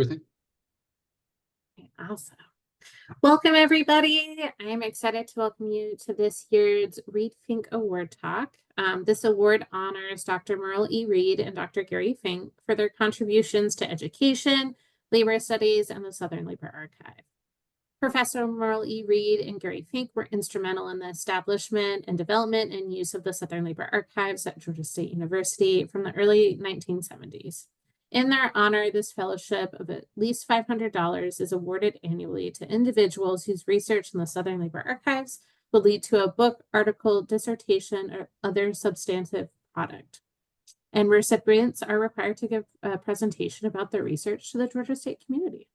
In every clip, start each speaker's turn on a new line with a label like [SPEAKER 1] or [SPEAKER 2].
[SPEAKER 1] Sure thing.
[SPEAKER 2] Awesome. Welcome, everybody. I'm excited to welcome you to this year's Reed Fink Award Talk. This award honors Dr. Merle E. Reed and Dr. Gary Fink for their contributions to education, labor studies, and the Southern Labor Archive. Professor Merle E. Reed and Gary Fink were instrumental in the establishment and development and use of the Southern Labor Archives at Georgia State University from the early 1970s. In their honor, this fellowship of at least $500 is awarded annually to individuals whose research in the Southern Labor Archives will lead to a book, article, dissertation, or other substantive product. And recipients are required to give a presentation about their research to the Georgia State community.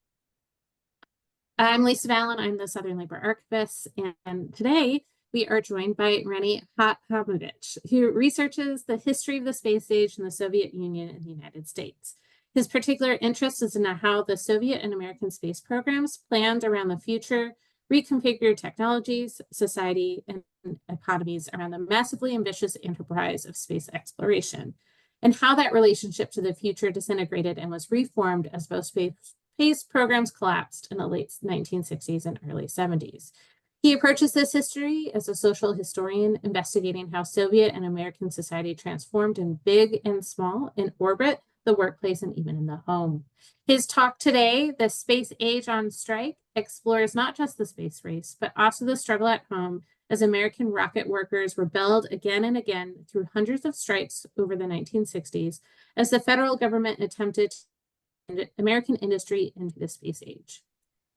[SPEAKER 2] I'm Lisa Vallon. I'm the Southern Labor Archivist, and today we are joined by Renny Hahamovitch, who researches the history of the space age in the Soviet Union and the United States. His particular interest is in how the Soviet and American space programs planned around the future, reconfigured technologies, society, and economies around the massively ambitious enterprise of space exploration, and how that relationship to the future disintegrated and was reformed as both space programs collapsed in the late 1960s and early 70s. He approaches this history as a social historian, investigating how Soviet and American society transformed in big and small, in orbit, the workplace, and even in the home. His talk today, The Space Age on Strike, explores not just the space race, but also the struggle at home as American rocket workers rebelled again and again through hundreds of strikes over the 1960s as the federal government attempted to American industry into the space age.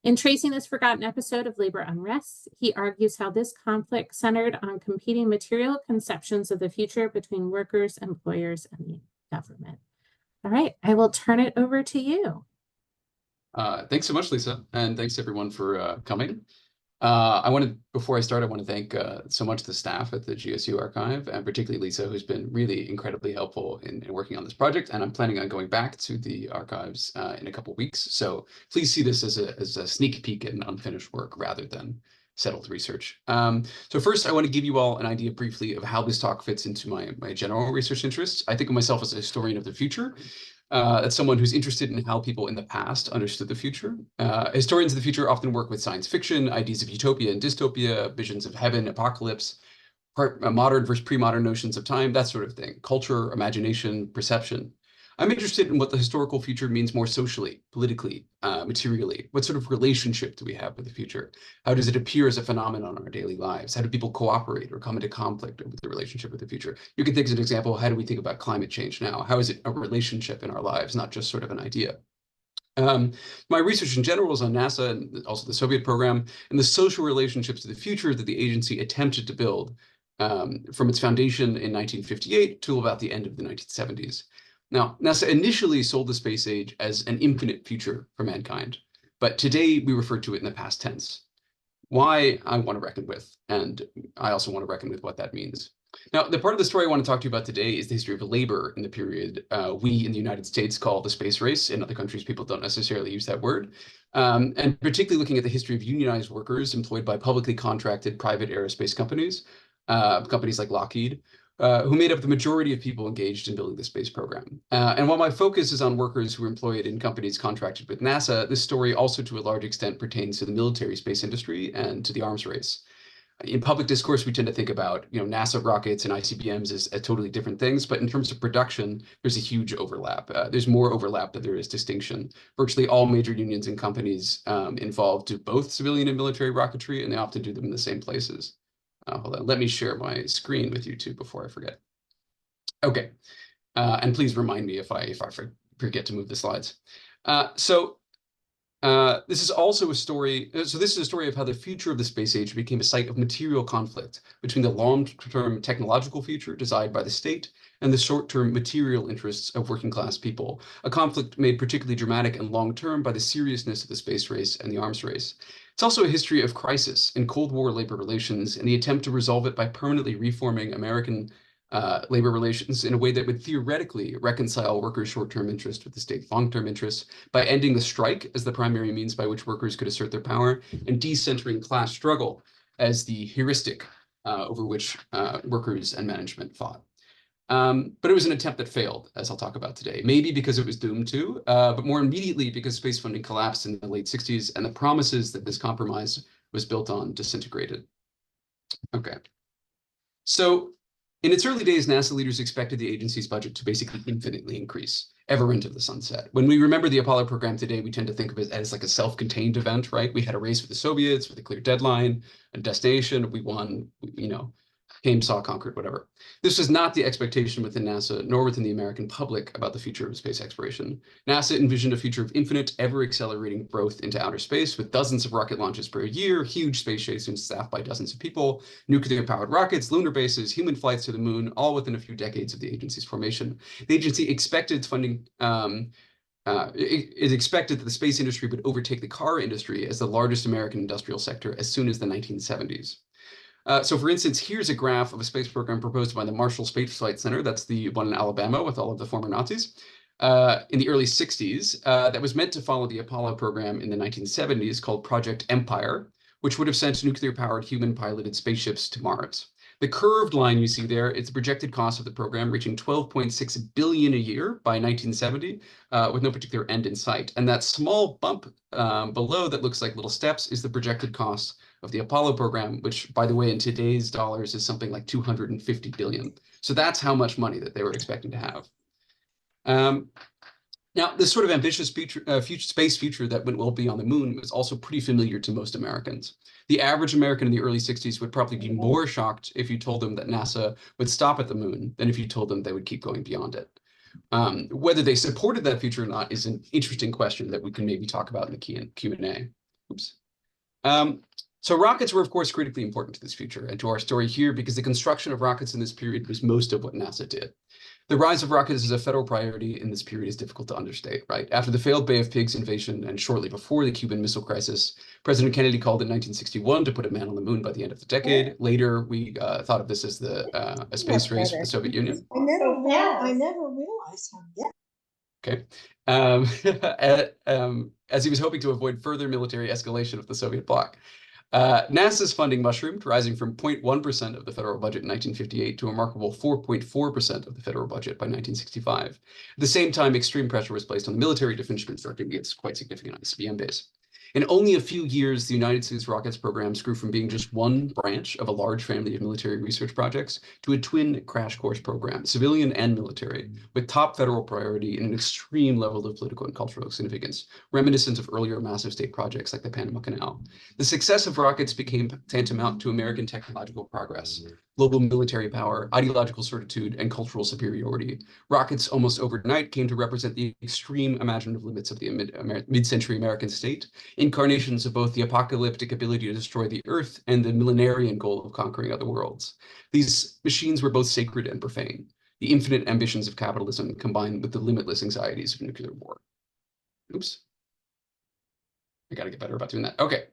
[SPEAKER 2] In tracing this forgotten episode of labor unrest, he argues how this conflict centered on competing material conceptions of the future between workers, employers, and the government. All right, I will turn it over to you.
[SPEAKER 1] Thanks so much, Lisa, and thanks everyone for coming. Before I start, I want to thank so much the staff at the GSU Archive, and particularly Lisa, who's been really incredibly helpful in working on this project. And I'm planning on going back to the archives in a couple of weeks. So please see this as a sneak peek at an unfinished work rather than settled research. So first, I want to give you all an idea briefly of how this talk fits into my general research interests. I think of myself as a historian of the future. As someone who's interested in how people in the past understood the future. Historians of the future often work with science fiction, ideas of utopia and dystopia, visions of heaven, apocalypse, modern versus pre-modern notions of time, that sort of thing, culture, imagination, perception. I'm interested in what the historical future means more socially, politically, materially. What sort of relationship do we have with the future? How does it appear as a phenomenon in our daily lives? How do people cooperate or come into conflict with the relationship with the future? You can think as an example, how do we think about climate change now? How is it a relationship in our lives, not just sort of an idea? My research in general is on NASA and also the Soviet program and the social relationships to the future that the agency attempted to build from its foundation in 1958 to about the end of the 1970s. Now, NASA initially sold the space age as an infinite future for mankind, but today we refer to it in the past tense. Why? I want to reckon with, and I also want to reckon with what that means. Now, the part of the story I want to talk to you about today is the history of labor in the period we in the United States call the space race. In other countries, people don't necessarily use that word. And particularly looking at the history of unionized workers employed by publicly contracted private aerospace companies, companies like Lockheed, who made up the majority of people engaged in building the space program. And while my focus is on workers who were employed in companies contracted with NASA, this story also to a large extent pertains to the military space industry and to the arms race. In public discourse, we tend to think about NASA rockets and ICBMs as totally different things, but in terms of production, there's a huge overlap. There's more overlap than there is distinction. Virtually all major unions and companies involved do both civilian and military rocketry, and they often do them in the same places. Hold on, let me share my screen with you too before I forget. Okay, and please remind me if I forget to move the slides. This is also a story. So this is a story of how the future of the space age became a site of material conflict between the long-term technological future designed by the state and the short-term material interests of working class people, a conflict made particularly dramatic and long-term by the seriousness of the space race and the arms race. It's also a history of crisis in Cold War labor relations and the attempt to resolve it by permanently reforming American labor relations in a way that would theoretically reconcile workers' short-term interests with the state's long-term interests by ending the strike as the primary means by which workers could assert their power and decentering class struggle as the heuristic over which workers and management fought. But it was an attempt that failed, as I'll talk about today, maybe because it was doomed to, but more immediately because space funding collapsed in the late 60s and the promises that this compromise was built on disintegrated. Okay. So in its early days, NASA leaders expected the agency's budget to basically infinitely increase, ever into the sunset. When we remember the Apollo program today, we tend to think of it as like a self-contained event, right? We had a race with the Soviets with a clear deadline, a destination, we won, came, saw, conquered, whatever. This was not the expectation within NASA, nor within the American public about the future of space exploration. NASA envisioned a future of infinite, ever-accelerating growth into outer space with dozens of rocket launches per year, huge space stations staffed by dozens of people, nuclear-powered rockets, lunar bases, human flights to the moon, all within a few decades of the agency's formation. The agency expected funding it expected that the space industry would overtake the car industry as the largest American industrial sector as soon as the 1970s. So for instance, here's a graph of a space program proposed by the Marshall Space Flight Center. That's the one in Alabama with all of the former Nazis in the early 60s that was meant to follow the Apollo program in the 1970s called Project Empire, which would have sent nuclear-powered human-piloted spaceships to Mars. The curved line you see there, it's the projected cost of the program reaching $12.6 billion a year by 1970 with no particular end in sight. And that small bump below that looks like little steps is the projected cost of the Apollo program, which, by the way, in today's dollars is something like 250 billion. So that's how much money that they were expecting to have. Now, this sort of ambitious space future that will be on the moon was also pretty familiar to most Americans. The average American in the early 60s would probably be more shocked if you told them that NASA would stop at the moon than if you told them they would keep going beyond it. Whether they supported that future or not is an interesting question that we can maybe talk about in the Q&A. Oops. So rockets were, of course, critically important to this future and to our story here because the construction of rockets in this period was most of what NASA did. The rise of rockets as a federal priority in this period is difficult to understate, right? After the failed Bay of Pigs invasion and shortly before the Cuban Missile Crisis, President Kennedy called in 1961 to put a man on the moon by the end of the decade. Later, we thought of this as a space race with the Soviet Union.
[SPEAKER 3] I never realized how
[SPEAKER 1] Okay. As he was hoping to avoid further military escalation of the Soviet bloc. NASA's funding mushroomed, rising from 0.1% of the federal budget in 1958 to a remarkable 4.4% of the federal budget by 1965. At the same time, extreme pressure was placed on the military to finish constructing its quite significant ICBM base. In only a few years, the United States rockets programs grew from being just one branch of a large family of military research projects to a twin crash course program, civilian and military, with top federal priority and an extreme level of political and cultural significance, reminiscent of earlier massive state projects like the Panama Canal. The success of rockets became tantamount to American technological progress, global military power, ideological certitude, and cultural superiority. Rockets almost overnight came to represent the extreme imaginative limits of the mid-century American state, incarnations of both the apocalyptic ability to destroy the Earth and the millenarian goal of conquering other worlds. These machines were both sacred and profane, the infinite ambitions of capitalism combined with the limitless anxieties of nuclear war. Oops. I gotta get better about doing that. Okay.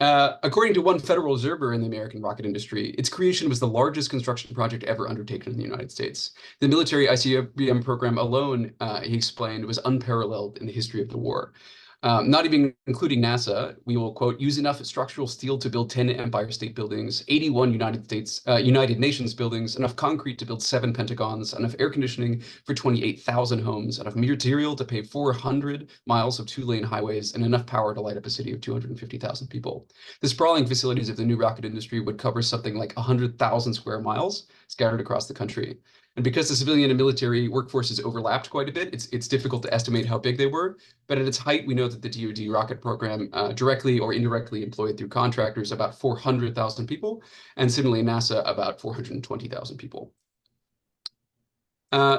[SPEAKER 1] According to one federal observer in the American rocket industry, its creation was the largest construction project ever undertaken in the United States. The military ICBM program alone, he explained, was unparalleled in the history of the war. Not even including NASA, we will, quote, use enough structural steel to build 10 Empire State Buildings, 81 United Nations buildings, enough concrete to build 7 Pentagons, enough air conditioning for 28,000 homes, enough material to pave 400 miles of 2-lane highways, and enough power to light up a city of 250,000 people. The sprawling facilities of the new rocket industry would cover something like 100,000 square miles scattered across the country. And because the civilian and military workforces overlapped quite a bit, it's difficult to estimate how big they were. But at its height, we know that the DoD rocket program directly or indirectly employed through contractors about 400,000 people, and similarly NASA about 420,000 people.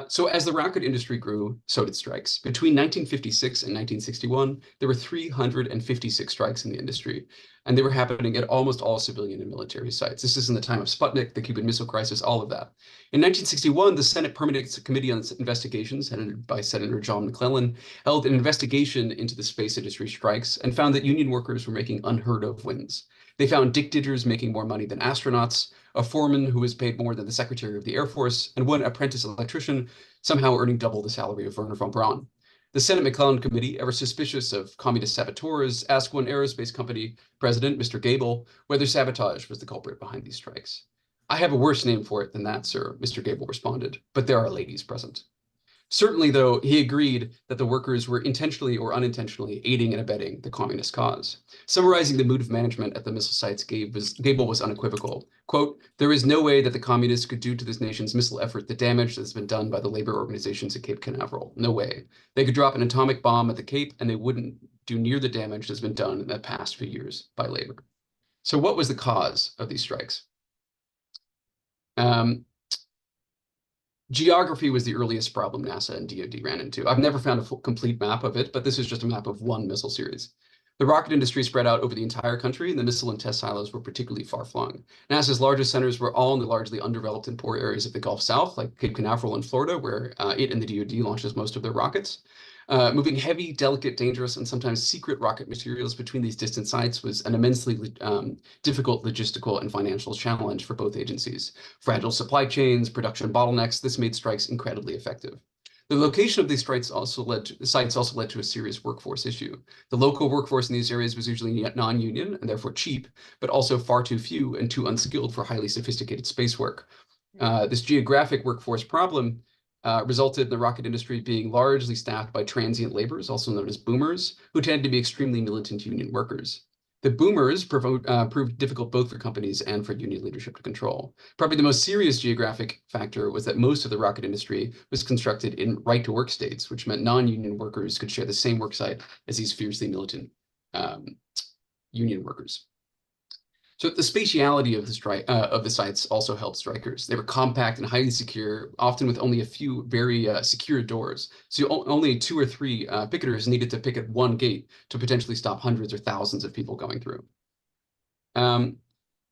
[SPEAKER 1] So as the rocket industry grew, so did strikes. Between 1956 and 1961, there were 356 strikes in the industry, and they were happening at almost all civilian and military sites. This is in the time of Sputnik, the Cuban Missile Crisis, all of that. In 1961, the Senate Permanent Committee on Investigations, headed by Senator John McClellan, held an investigation into the space industry strikes and found that union workers were making unheard of wins. They found dictators making more money than astronauts, a foreman who was paid more than the Secretary of the Air Force, and one apprentice electrician somehow earning double the salary of Werner von Braun. The Senate McClellan Committee, ever suspicious of communist saboteurs, asked one aerospace company president, Mr. Gable, whether sabotage was the culprit behind these strikes. I have a worse name for it than that, sir, Mr. Gable responded, but there are ladies present. Certainly, though, he agreed that the workers were intentionally or unintentionally aiding and abetting the communist cause. Summarizing the mood of management at the missile sites, Gable was unequivocal. Quote, "There is no way that the communists could do to this nation's missile effort the damage that has been done by the labor organizations at Cape Canaveral. No way. They could drop an atomic bomb at the Cape and they wouldn't do near the damage that's been done in the past few years by labor." So what was the cause of these strikes? Geography was the earliest problem NASA and DoD ran into. I've never found a complete map of it, but this is just a map of one missile series. The rocket industry spread out over the entire country, and the missile and test silos were particularly far-flung. NASA's largest centers were all in the largely undeveloped and poor areas of the Gulf South, like Cape Canaveral in Florida, where it and the DoD launches most of their rockets. Moving heavy, delicate, dangerous, and sometimes secret rocket materials between these distant sites was an immensely difficult logistical and financial challenge for both agencies. Fragile supply chains, production bottlenecks, this made strikes incredibly effective. The location of these sites also led to a serious workforce issue. The local workforce in these areas was usually non-union and therefore cheap, but also far too few and too unskilled for highly sophisticated space work. This geographic workforce problem resulted in the rocket industry being largely staffed by transient laborers, also known as boomers, who tended to be extremely militant union workers. The boomers proved difficult both for companies and for union leadership to control. Probably the most serious geographic factor was that most of the rocket industry was constructed in right-to-work states, which meant non-union workers could share the same work site as these fiercely militant union workers. So the spatiality of the sites also helped strikers. They were compact and highly secure, often with only a few very secure doors. So only 2 or 3 picketers needed to picket one gate to potentially stop hundreds or thousands of people going through.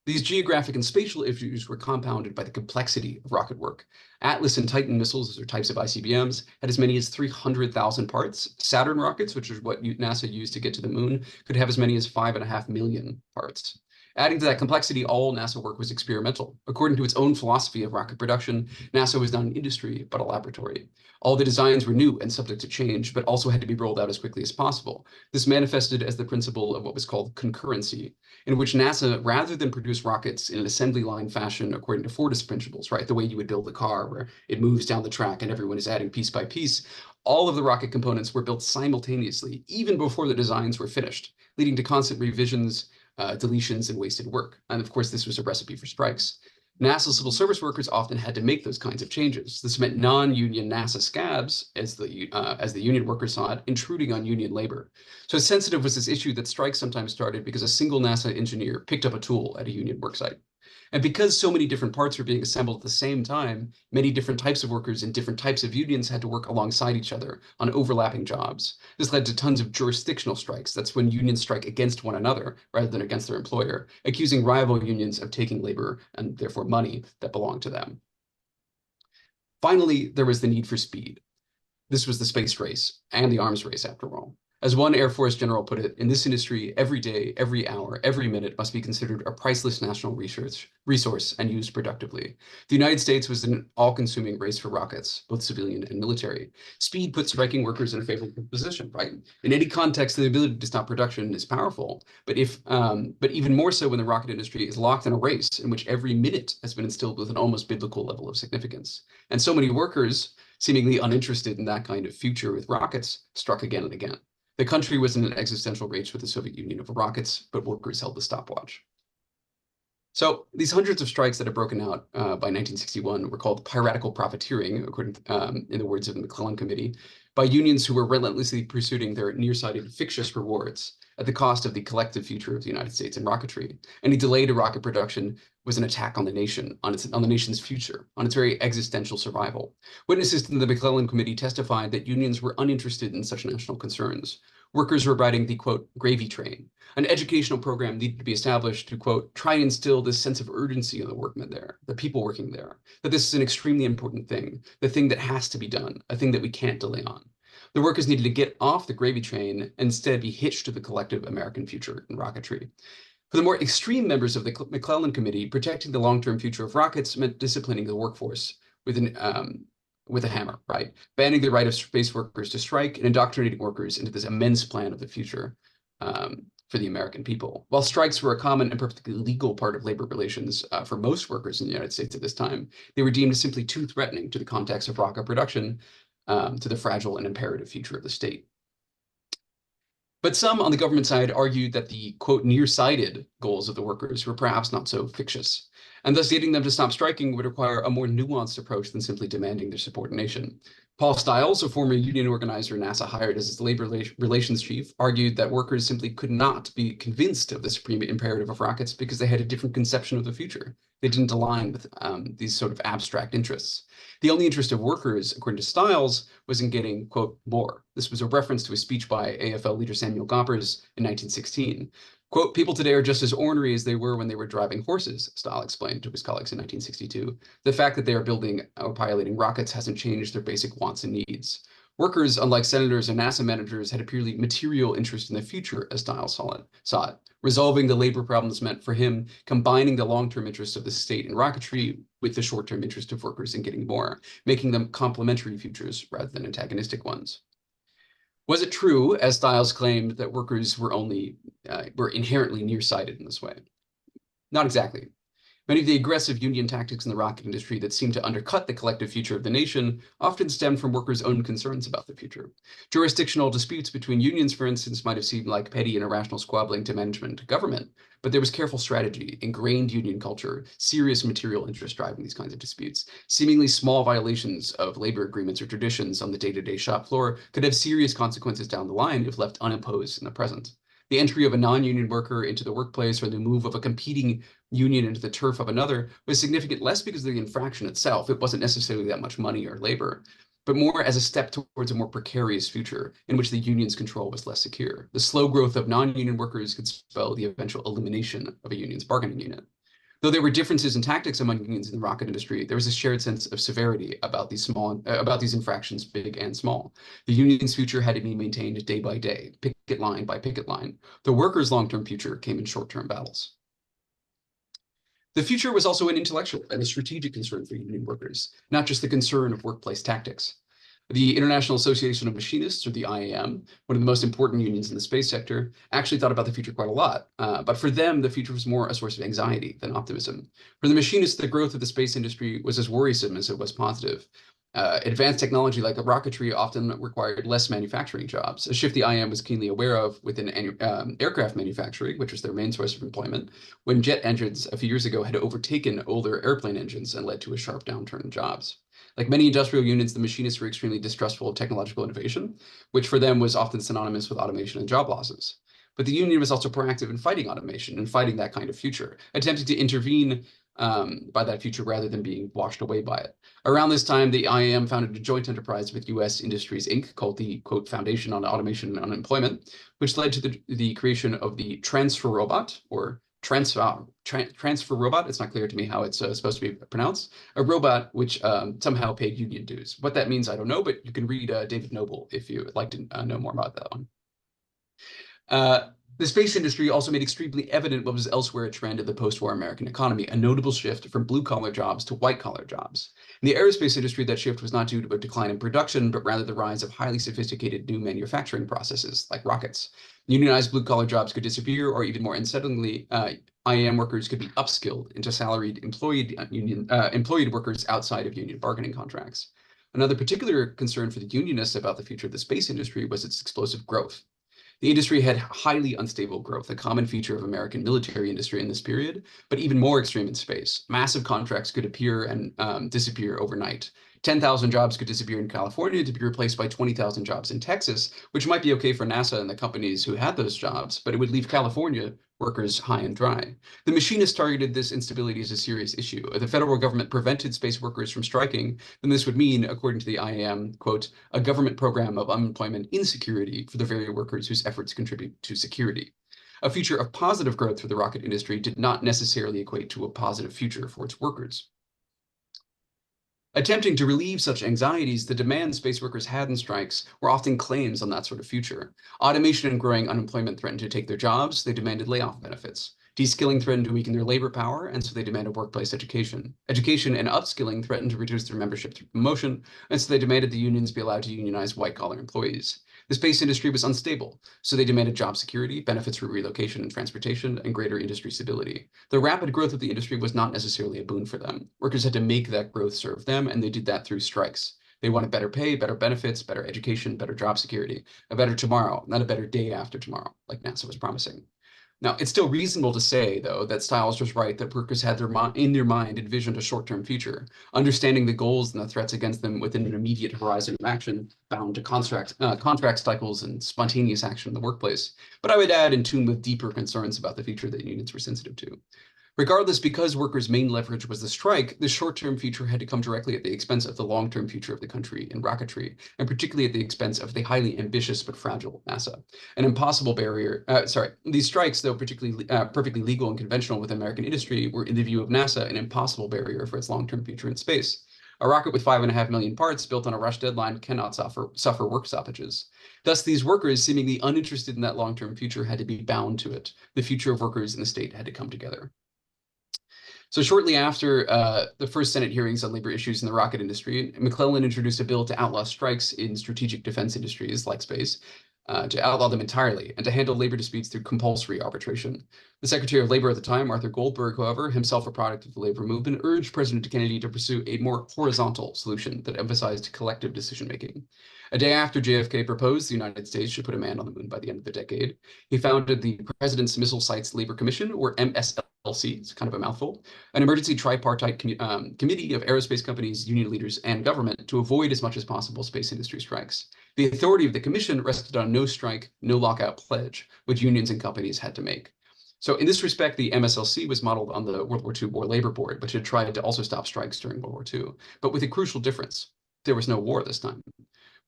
[SPEAKER 1] These geographic and spatial issues were compounded by the complexity of rocket work. Atlas and Titan missiles, those are types of ICBMs, had as many as 300,000 parts. Saturn rockets, which is what NASA used to get to the moon, could have as many as 5.5 million parts. Adding to that complexity, all NASA work was experimental. According to its own philosophy of rocket production, NASA was not an industry, but a laboratory. All the designs were new and subject to change, but also had to be rolled out as quickly as possible. This manifested as the principle of what was called concurrency, in which NASA, rather than produce rockets in an assembly line fashion according to Fordist principles, right, the way you would build a car where it moves down the track and everyone is adding piece by piece, all of the rocket components were built simultaneously, even before the designs were finished, leading to constant revisions, deletions, and wasted work. And of course, this was a recipe for strikes. NASA civil service workers often had to make those kinds of changes. This meant non-union NASA scabs, as the union workers saw it, intruding on union labor. So sensitive was this issue that strikes sometimes started because a single NASA engineer picked up a tool at a union worksite. And because so many different parts were being assembled at the same time, many different types of workers in different types of unions had to work alongside each other on overlapping jobs. This led to tons of jurisdictional strikes. That's when unions strike against one another rather than against their employer, accusing rival unions of taking labor and therefore money that belonged to them. Finally, there was the need for speed. This was the space race and the arms race, after all. As one Air Force general put it, in this industry, every day, every hour, every minute must be considered a priceless national resource and used productively. The United States was in an all-consuming race for rockets, both civilian and military. Speed puts striking workers in a favorable position, right? In any context, the ability to stop production is powerful, but even more so when the rocket industry is locked in a race in which every minute has been instilled with an almost biblical level of significance. And so many workers, seemingly uninterested in that kind of future with rockets, struck again and again. The country was in an existential race with the Soviet Union over rockets, but workers held the stopwatch. So these hundreds of strikes that had broken out by 1961 were called piratical profiteering, according in the words of the McClellan Committee, by unions who were relentlessly pursuing their nearsighted fictitious rewards at the cost of the collective future of the United States in rocketry. Any delay to rocket production was an attack on the nation, on the nation's future, on its very existential survival. Witnesses to the McClellan Committee testified that unions were uninterested in such national concerns. Workers were riding the, quote, gravy train. An educational program needed to be established to, quote, try and instill this sense of urgency in the workmen there, the people working there, that this is an extremely important thing, the thing that has to be done, a thing that we can't delay on. The workers needed to get off the gravy train and instead be hitched to the collective American future in rocketry. For the more extreme members of the McClellan Committee, protecting the long-term future of rockets meant disciplining the workforce with a hammer, right? Banning the right of space workers to strike and indoctrinating workers into this immense plan of the future for the American people. While strikes were a common and perfectly legal part of labor relations for most workers in the United States at this time, they were deemed simply too threatening to the context of rocket production, to the fragile and imperative future of the state. But some on the government side argued that the, quote, nearsighted goals of the workers were perhaps not so fictitious, and thus getting them to stop striking would require a more nuanced approach than simply demanding their subordination. Paul Stiles, a former union organizer NASA hired as its labor relations chief, argued that workers simply could not be convinced of the supreme imperative of rockets because they had a different conception of the future. They didn't align with these sort of abstract interests. The only interest of workers, according to Stiles, was in getting, quote, more. This was a reference to a speech by AFL leader Samuel Gompers in 1916. Quote, people today are just as ornery as they were when they were driving horses, Stiles explained to his colleagues in 1962. The fact that they are building or piloting rockets hasn't changed their basic wants and needs. Workers, unlike senators and NASA managers, had a purely material interest in the future, as Stiles saw it. Resolving the labor problems meant for him combining the long-term interests of the state in rocketry with the short-term interest of workers in getting more, making them complementary futures rather than antagonistic ones. Was it true, as Stiles claimed, that workers were inherently nearsighted in this way? Not exactly. Many of the aggressive union tactics in the rocket industry that seem to undercut the collective future of the nation often stem from workers' own concerns about the future. Jurisdictional disputes between unions, for instance, might have seemed like petty and irrational squabbling to management and to government, but there was careful strategy, ingrained union culture, serious material interest driving these kinds of disputes. Seemingly small violations of labor agreements or traditions on the day-to-day shop floor could have serious consequences down the line if left unopposed in the present. The entry of a non-union worker into the workplace or the move of a competing union into the turf of another was significant less because of the infraction itself. It wasn't necessarily that much money or labor, but more as a step towards a more precarious future in which the union's control was less secure. The slow growth of non-union workers could spell the eventual elimination of a union's bargaining unit. Though there were differences in tactics among unions in the rocket industry, there was a shared sense of severity about these infractions, big and small. The union's future had to be maintained day by day, picket line by picket line. The workers' long-term future came in short-term battles. The future was also an intellectual and a strategic concern for union workers, not just the concern of workplace tactics. The International Association of Machinists, or the IAM, one of the most important unions in the space sector, actually thought about the future quite a lot. But for them, the future was more a source of anxiety than optimism. For the machinists, the growth of the space industry was as worrisome as it was positive. Advanced technology like rocketry often required less manufacturing jobs, a shift the IAM was keenly aware of within aircraft manufacturing, which was their main source of employment, when jet engines a few years ago had overtaken older airplane engines and led to a sharp downturn in jobs. Like many industrial unions, the machinists were extremely distrustful of technological innovation, which for them was often synonymous with automation and job losses. But the union was also proactive in fighting automation and fighting that kind of future, attempting to intervene by that future rather than being washed away by it. Around this time, the IAM founded a joint enterprise with US Industries, Inc., called the, quote, Foundation on Automation and Unemployment, which led to the creation of the Transfer Robot, or transfer robot. It's not clear to me how it's supposed to be pronounced. A robot which somehow paid union dues. What that means, I don't know, but you can read David Noble if you would like to know more about that one. The space industry also made extremely evident what was elsewhere a trend of the post-war American economy, a notable shift from blue-collar jobs to white-collar jobs. In the aerospace industry, that shift was not due to a decline in production, but rather the rise of highly sophisticated new manufacturing processes, like rockets. Unionized blue-collar jobs could disappear, or even more unsettlingly, IAM workers could be upskilled into salaried employed workers outside of union bargaining contracts. Another particular concern for the unionists about the future of the space industry was its explosive growth. The industry had highly unstable growth, a common feature of American military industry in this period, but even more extreme in space. Massive contracts could appear and disappear overnight. 10,000 jobs could disappear in California to be replaced by 20,000 jobs in Texas, which might be okay for NASA and the companies who had those jobs, but it would leave California workers high and dry. The machinists targeted this instability as a serious issue. If the federal government prevented space workers from striking, then this would mean, according to the IAM, quote, a government program of unemployment insecurity for the very workers whose efforts contribute to security. A future of positive growth for the rocket industry did not necessarily equate to a positive future for its workers. Attempting to relieve such anxieties, the demands space workers had in strikes were often claims on that sort of future. Automation and growing unemployment threatened to take their jobs. They demanded layoff benefits. Deskilling threatened to weaken their labor power, and so they demanded workplace education. Education and upskilling threatened to reduce their membership through promotion, and so they demanded the unions be allowed to unionize white-collar employees. The space industry was unstable, so they demanded job security, benefits for relocation and transportation, and greater industry stability. The rapid growth of the industry was not necessarily a boon for them. Workers had to make that growth serve them, and they did that through strikes. They wanted better pay, better benefits, better education, better job security, a better tomorrow, not a better day after tomorrow, like NASA was promising. Now, it's still reasonable to say, though, that Stiles was right that workers had in their mind envisioned a short-term future, understanding the goals and the threats against them within an immediate horizon of action, bound to contract cycles and spontaneous action in the workplace. But I would add in tune with deeper concerns about the future that unions were sensitive to. Regardless, because workers' main leverage was the strike, the short-term future had to come directly at the expense of the long-term future of the country in rocketry, and particularly at the expense of the highly ambitious but fragile NASA. An impossible barrier, these strikes, though particularly perfectly legal and conventional with American industry, were in the view of NASA an impossible barrier for its long-term future in space. A rocket with 5.5 million parts built on a rush deadline cannot suffer work stoppages. Thus, these workers, seemingly uninterested in that long-term future, had to be bound to it. The future of workers in the state had to come together. So shortly after the first Senate hearings on labor issues in the rocket industry, McClellan introduced a bill to outlaw strikes in strategic defense industries like space, to outlaw them entirely, and to handle labor disputes through compulsory arbitration. The Secretary of Labor at the time, Arthur Goldberg, however, himself a product of the labor movement, urged President Kennedy to pursue a more horizontal solution that emphasized collective decision-making. A day after JFK proposed the United States should put a man on the moon by the end of the decade, he founded the President's Missile Sites Labor Commission, or MSLC, it's kind of a mouthful, an emergency tripartite committee of aerospace companies, union leaders, and government to avoid as much as possible space industry strikes. The authority of the commission rested on no strike, no lockout pledge, which unions and companies had to make. So in this respect, the MSLC was modeled on the World War II War Labor Board, which had tried to also stop strikes during World War II, but with a crucial difference. There was no war this time.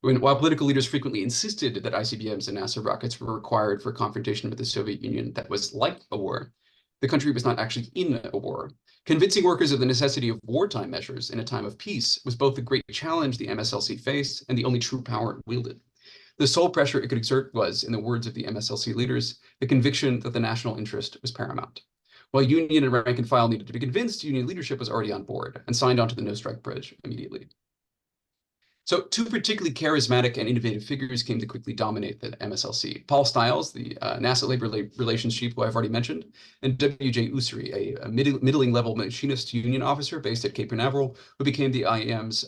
[SPEAKER 1] While political leaders frequently insisted that ICBMs and NASA rockets were required for confrontation with the Soviet Union that was like a war, the country was not actually in a war. Convincing workers of the necessity of wartime measures in a time of peace was both the great challenge the MSLC faced and the only true power it wielded. The sole pressure it could exert was, in the words of the MSLC leaders, the conviction that the national interest was paramount. While union and rank and file needed to be convinced, union leadership was already on board and signed on to the no strike pledge immediately. So two particularly charismatic and innovative figures came to quickly dominate the MSLC. Paul Stiles, the NASA Labor Relations Chief, who I've already mentioned, and W.J. Ussery, a middling level machinist union officer based at Cape Canaveral, who became the IAM's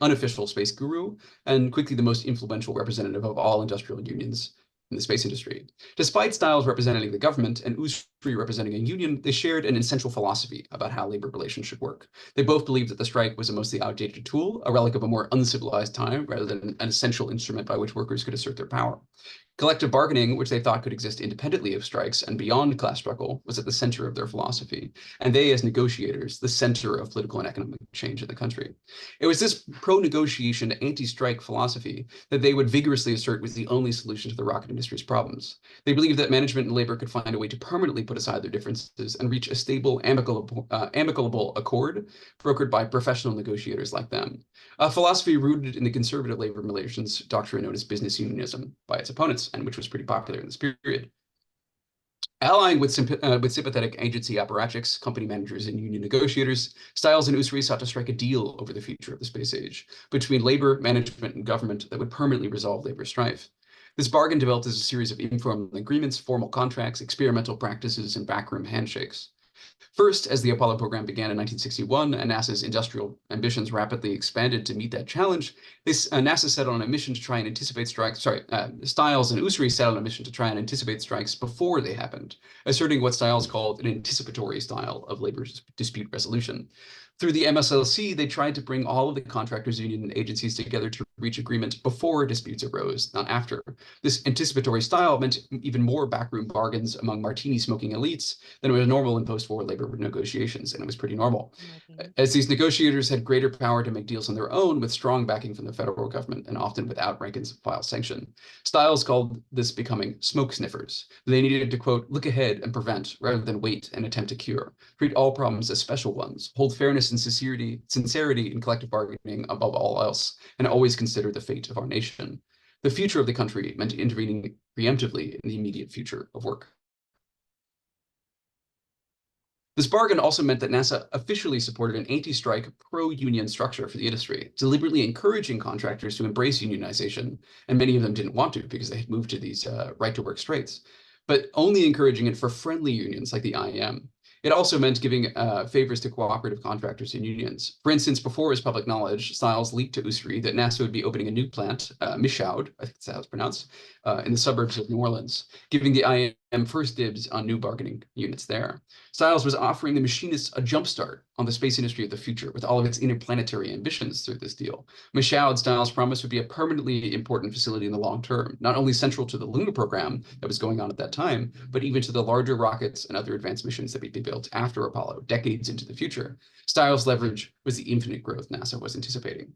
[SPEAKER 1] unofficial space guru and quickly the most influential representative of all industrial unions in the space industry. Despite Stiles representing the government and Ussery representing a union, they shared an essential philosophy about how labor relations should work. They both believed that the strike was a mostly outdated tool, a relic of a more uncivilized time, rather than an essential instrument by which workers could assert their power. Collective bargaining, which they thought could exist independently of strikes and beyond class struggle, was at the center of their philosophy, and they, as negotiators, the center of political and economic change in the country. It was this pro-negotiation, anti-strike philosophy that they would vigorously assert was the only solution to the rocket industry's problems. They believed that management and labor could find a way to permanently put aside their differences and reach a stable, amicable accord brokered by professional negotiators like them. A philosophy rooted in the conservative labor relations doctrine known as business unionism by its opponents, and which was pretty popular in this period. Allying with sympathetic agency apparatchiks, company managers, and union negotiators, Stiles and Ussery sought to strike a deal over the future of the space age between labor, management, and government that would permanently resolve labor strife. This bargain developed as a series of informal agreements, formal contracts, experimental practices, and backroom handshakes. First, as the Apollo program began in 1961 and NASA's industrial ambitions rapidly expanded to meet that challenge, NASA set on a mission to try and anticipate strikes. Stiles and Ussery set on a mission to try and anticipate strikes before they happened, asserting what Stiles called an anticipatory style of labor dispute resolution. Through the MSLC, they tried to bring all of the contractors, union, and agencies together to reach agreement before disputes arose, not after. This anticipatory style meant even more backroom bargains among martini-smoking elites than was normal in post-war labor negotiations, and it was pretty normal. As these negotiators had greater power to make deals on their own with strong backing from the federal government and often without rank-and-file sanction, Stiles called this becoming smoke sniffers. They needed to, quote, look ahead and prevent rather than wait and attempt to cure, treat all problems as special ones, hold fairness and sincerity in collective bargaining above all else, and always consider the fate of our nation. The future of the country meant intervening preemptively in the immediate future of work. This bargain also meant that NASA officially supported an anti-strike, pro-union structure for the industry, deliberately encouraging contractors to embrace unionization, and many of them didn't want to because they had moved to these right-to-work straits, but only encouraging it for friendly unions like the IAM. It also meant giving favors to cooperative contractors and unions. For instance, before it was public knowledge, Stiles leaked to USRI that NASA would be opening a new plant, Michoud, I think that's how it's pronounced, in the suburbs of New Orleans, giving the IAM first dibs on new bargaining units there. Stiles was offering the machinists a jumpstart on the space industry of the future with all of its interplanetary ambitions through this deal. Michoud, Stiles promised, would be a permanently important facility in the long term, not only central to the lunar program that was going on at that time, but even to the larger rockets and other advanced missions that would be built after Apollo, decades into the future. Stiles' leverage was the infinite growth NASA was anticipating.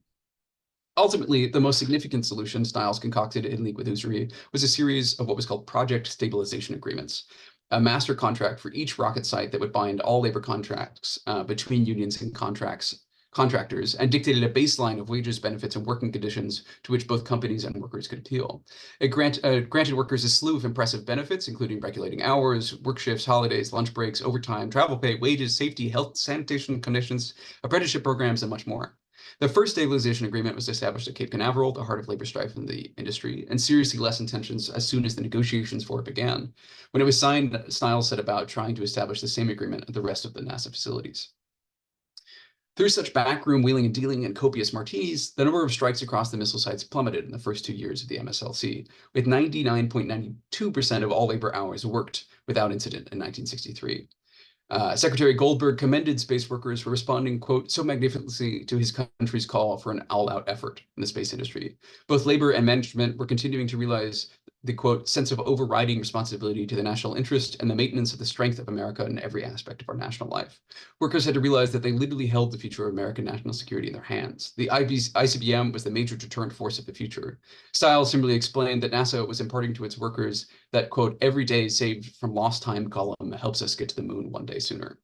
[SPEAKER 1] Ultimately, the most significant solution Stiles concocted in league with USRI was a series of what was called project stabilization agreements, a master contract for each rocket site that would bind all labor contracts between unions and contractors, and dictated a baseline of wages, benefits, and working conditions to which both companies and workers could appeal. It granted workers a slew of impressive benefits, including regulating hours, work shifts, holidays, lunch breaks, overtime, travel pay, wages, safety, health, sanitation conditions, apprenticeship programs, and much more. The first stabilization agreement was established at Cape Canaveral, the heart of labor strife in the industry, and seriously lessened tensions as soon as the negotiations for it began. When it was signed, Stiles set about trying to establish the same agreement at the rest of the NASA facilities. Through such backroom wheeling and dealing and copious martinis, the number of strikes across the missile sites plummeted in the first 2 years of the MSLC, with 99.92% of all labor hours worked without incident in 1963. Secretary Goldberg commended space workers for responding, quote, so magnificently to his country's call for an all-out effort in the space industry. Both labor and management were continuing to realize the, quote, sense of overriding responsibility to the national interest and the maintenance of the strength of America in every aspect of our national life. Workers had to realize that they literally held the future of American national security in their hands. The ICBM was the major deterrent force of the future. Stiles simply explained that NASA was imparting to its workers that, quote, every day saved from lost time column helps us get to the moon one day sooner.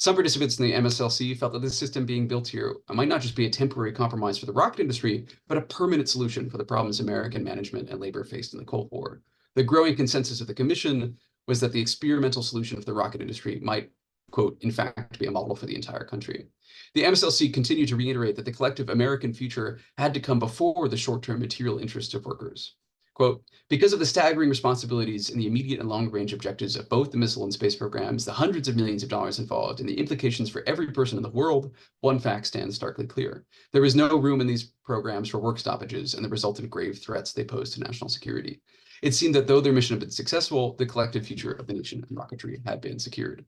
[SPEAKER 1] Some participants in the MSLC felt that the system being built here might not just be a temporary compromise for the rocket industry, but a permanent solution for the problems American management and labor faced in the Cold War. The growing consensus of the commission was that the experimental solution for the rocket industry might, quote, in fact, be a model for the entire country. The MSLC continued to reiterate that the collective American future had to come before the short-term material interests of workers. Quote, because of the staggering responsibilities and the immediate and long-range objectives of both the missile and space programs, the hundreds of millions of dollars involved, and the implications for every person in the world, one fact stands starkly clear. There was no room in these programs for work stoppages and the resultant grave threats they posed to national security. It seemed that though their mission had been successful, the collective future of the nation and rocketry had been secured.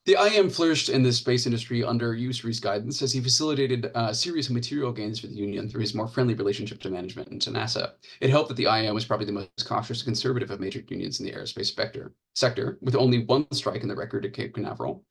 [SPEAKER 1] The IM flourished in the space industry under USRI's guidance as he facilitated serious material gains for the Union through his more friendly relationship to management and to NASA. It helped that the IM was probably the most cautious and conservative of major unions in the aerospace sector, with only one strike in the record at Cape Canaveral.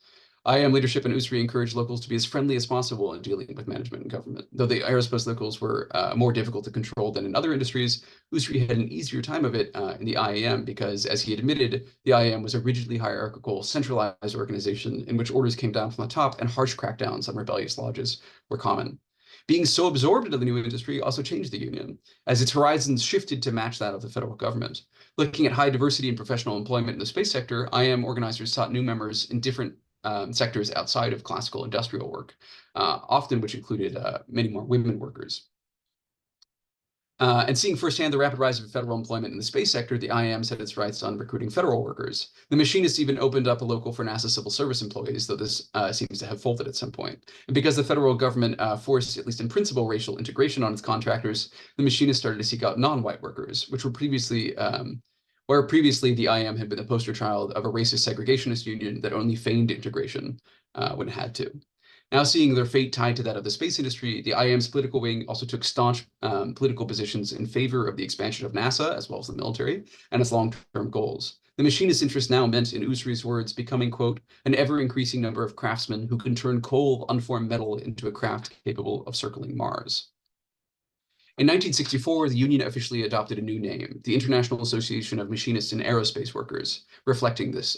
[SPEAKER 1] IM leadership in USRI encouraged locals to be as friendly as possible in dealing with management and government. Though the aerospace locals were more difficult to control than in other industries, USRI had an easier time of it in the IAM because, as he admitted, the IAM was a rigidly hierarchical, centralized organization in which orders came down from the top and harsh crackdowns on rebellious lodges were common. Being so absorbed into the new industry also changed the union, as its horizons shifted to match that of the federal government. Looking at high diversity and professional employment in the space sector, IAM organizers sought new members in different sectors outside of classical industrial work, often which included many more women workers. And seeing firsthand the rapid rise of federal employment in the space sector, the IAM set its sights on recruiting federal workers. The machinists even opened up a local for NASA civil service employees, though this seems to have folded at some point. And because the federal government forced, at least in principle, racial integration on its contractors, the machinists started to seek out non-white workers, which were previously where previously the IM had been the poster child of a racist segregationist union that only feigned integration when it had to. Now seeing their fate tied to that of the space industry, the IM's political wing also took staunch political positions in favor of the expansion of NASA, as well as the military, and its long-term goals. The machinist interest now meant, in USRI's words, becoming, quote, an ever-increasing number of craftsmen who can turn coal of unformed metal into a craft capable of circling Mars. In 1964, the union officially adopted a new name, the International Association of Machinists and Aerospace Workers, reflecting this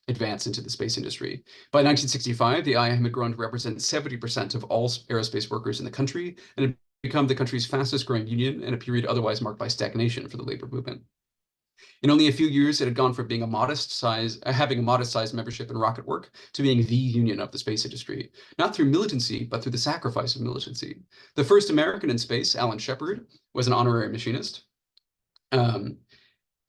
[SPEAKER 1] advance into the space industry. By 1965, the IAM had grown to represent 70% of all aerospace workers in the country and had become the country's fastest growing union in a period otherwise marked by stagnation for the labor movement. In only a few years, it had gone from being having a modest-sized membership in rocket work to being the union of the space industry, not through militancy, but through the sacrifice of militancy. The first American in space, Alan Shepard, was an honorary machinist.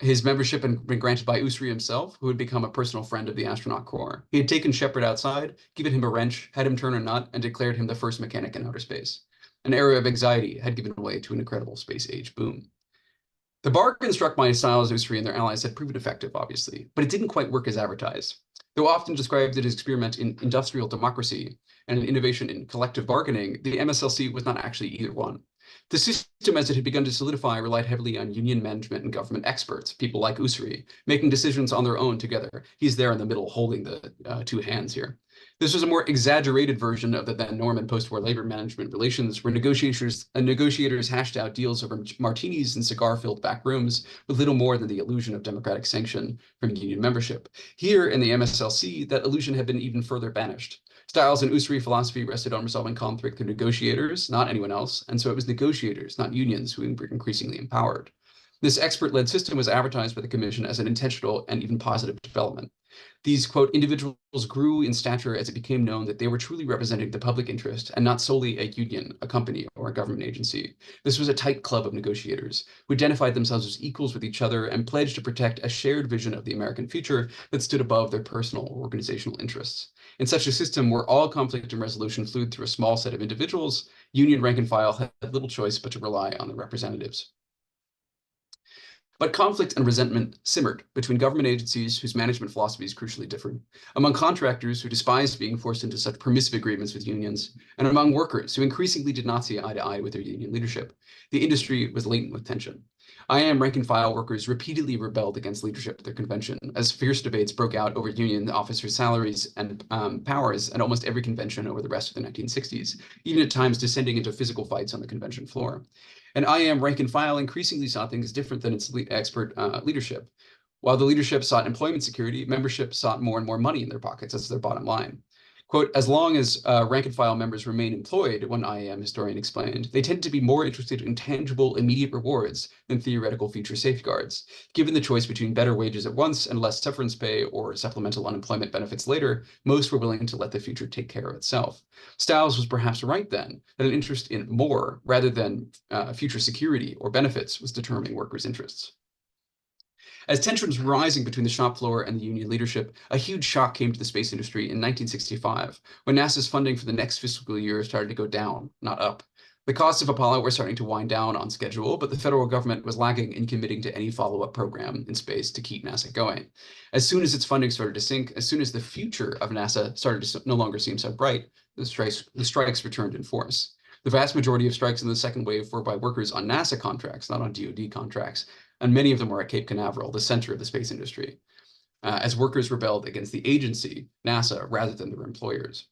[SPEAKER 1] His membership had been granted by Usry himself, who had become a personal friend of the astronaut corps. He had taken Shepard outside, given him a wrench, had him turn a nut, and declared him the first mechanic in outer space. An era of anxiety had given way to an incredible space age boom. The bargain struck by Stiles, Usry, and their allies had proven effective, obviously, but it didn't quite work as advertised. Though often described as an experiment in industrial democracy and an innovation in collective bargaining, the MSLC was not actually either one. The system, as it had begun to solidify, relied heavily on union management and government experts, people like Usry, making decisions on their own together. He's there in the middle holding the two hands here. This was a more exaggerated version of the then norm in post-war labor management relations, where negotiators hashed out deals over martinis and cigar-filled back rooms with little more than the illusion of democratic sanction from union membership. Here in the MSLC, that illusion had been even further banished. Stiles and Usry philosophy rested on resolving conflict through negotiators, not anyone else, and so it was negotiators, not unions, who were increasingly empowered. This expert-led system was advertised by the Commission as an intentional and even positive development. These, quote, individuals grew in stature as it became known that they were truly representing the public interest and not solely a union, a company, or a government agency. This was a tight club of negotiators who identified themselves as equals with each other and pledged to protect a shared vision of the American future that stood above their personal or organizational interests. In such a system where all conflict and resolution flowed through a small set of individuals, union rank and file had little choice but to rely on the representatives. But conflict and resentment simmered between government agencies whose management philosophies crucially differed, among contractors who despised being forced into such permissive agreements with unions, and among workers who increasingly did not see eye to eye with their union leadership. The industry was latent with tension. IAM rank and file workers repeatedly rebelled against leadership at their convention, as fierce debates broke out over union officers' salaries and powers at almost every convention over the rest of the 1960s, even at times descending into physical fights on the convention floor. And IAM rank and file increasingly saw things different than its expert leadership. While the leadership sought employment security, membership sought more and more money in their pockets as their bottom line. Quote, as long as rank and file members remain employed, one IAM historian explained, they tend to be more interested in tangible, immediate rewards than theoretical future safeguards. Given the choice between better wages at once and less severance pay or supplemental unemployment benefits later, most were willing to let the future take care of itself. Stiles was perhaps right then that an interest in more rather than future security or benefits was determining workers' interests. As tensions were rising between the shop floor and the union leadership, a huge shock came to the space industry in 1965, when NASA's funding for the next fiscal year started to go down, not up. The costs of Apollo were starting to wind down on schedule, but the federal government was lagging in committing to any follow-up program in space to keep NASA going. As soon as its funding started to sink, as soon as the future of NASA started to no longer seem so bright, the strikes returned in force. The vast majority of strikes in the second wave were by workers on NASA contracts, not on DoD contracts, and many of them were at Cape Canaveral, the center of the space industry, as workers rebelled against the agency, NASA, rather than their employers.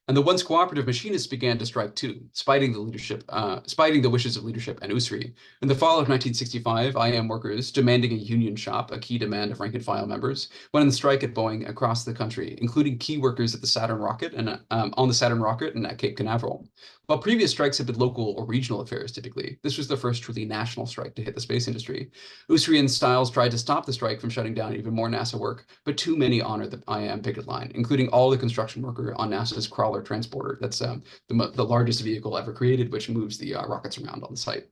[SPEAKER 1] And the once cooperative machinists began to strike too, spiting the wishes of leadership and Usry. In the fall of 1965, IAM workers, demanding a union shop, a key demand of rank and file members, went on strike at Boeing across the country, including key workers at the Saturn rocket and on the Saturn rocket and at Cape Canaveral. While previous strikes had been local or regional affairs typically, this was the first truly national strike to hit the space industry. Usry and Stiles tried to stop the strike from shutting down even more NASA work, but too many honored the IAM picket line, including all the construction worker on NASA's Crawler transporter. That's the largest vehicle ever created, which moves the rockets around on the site.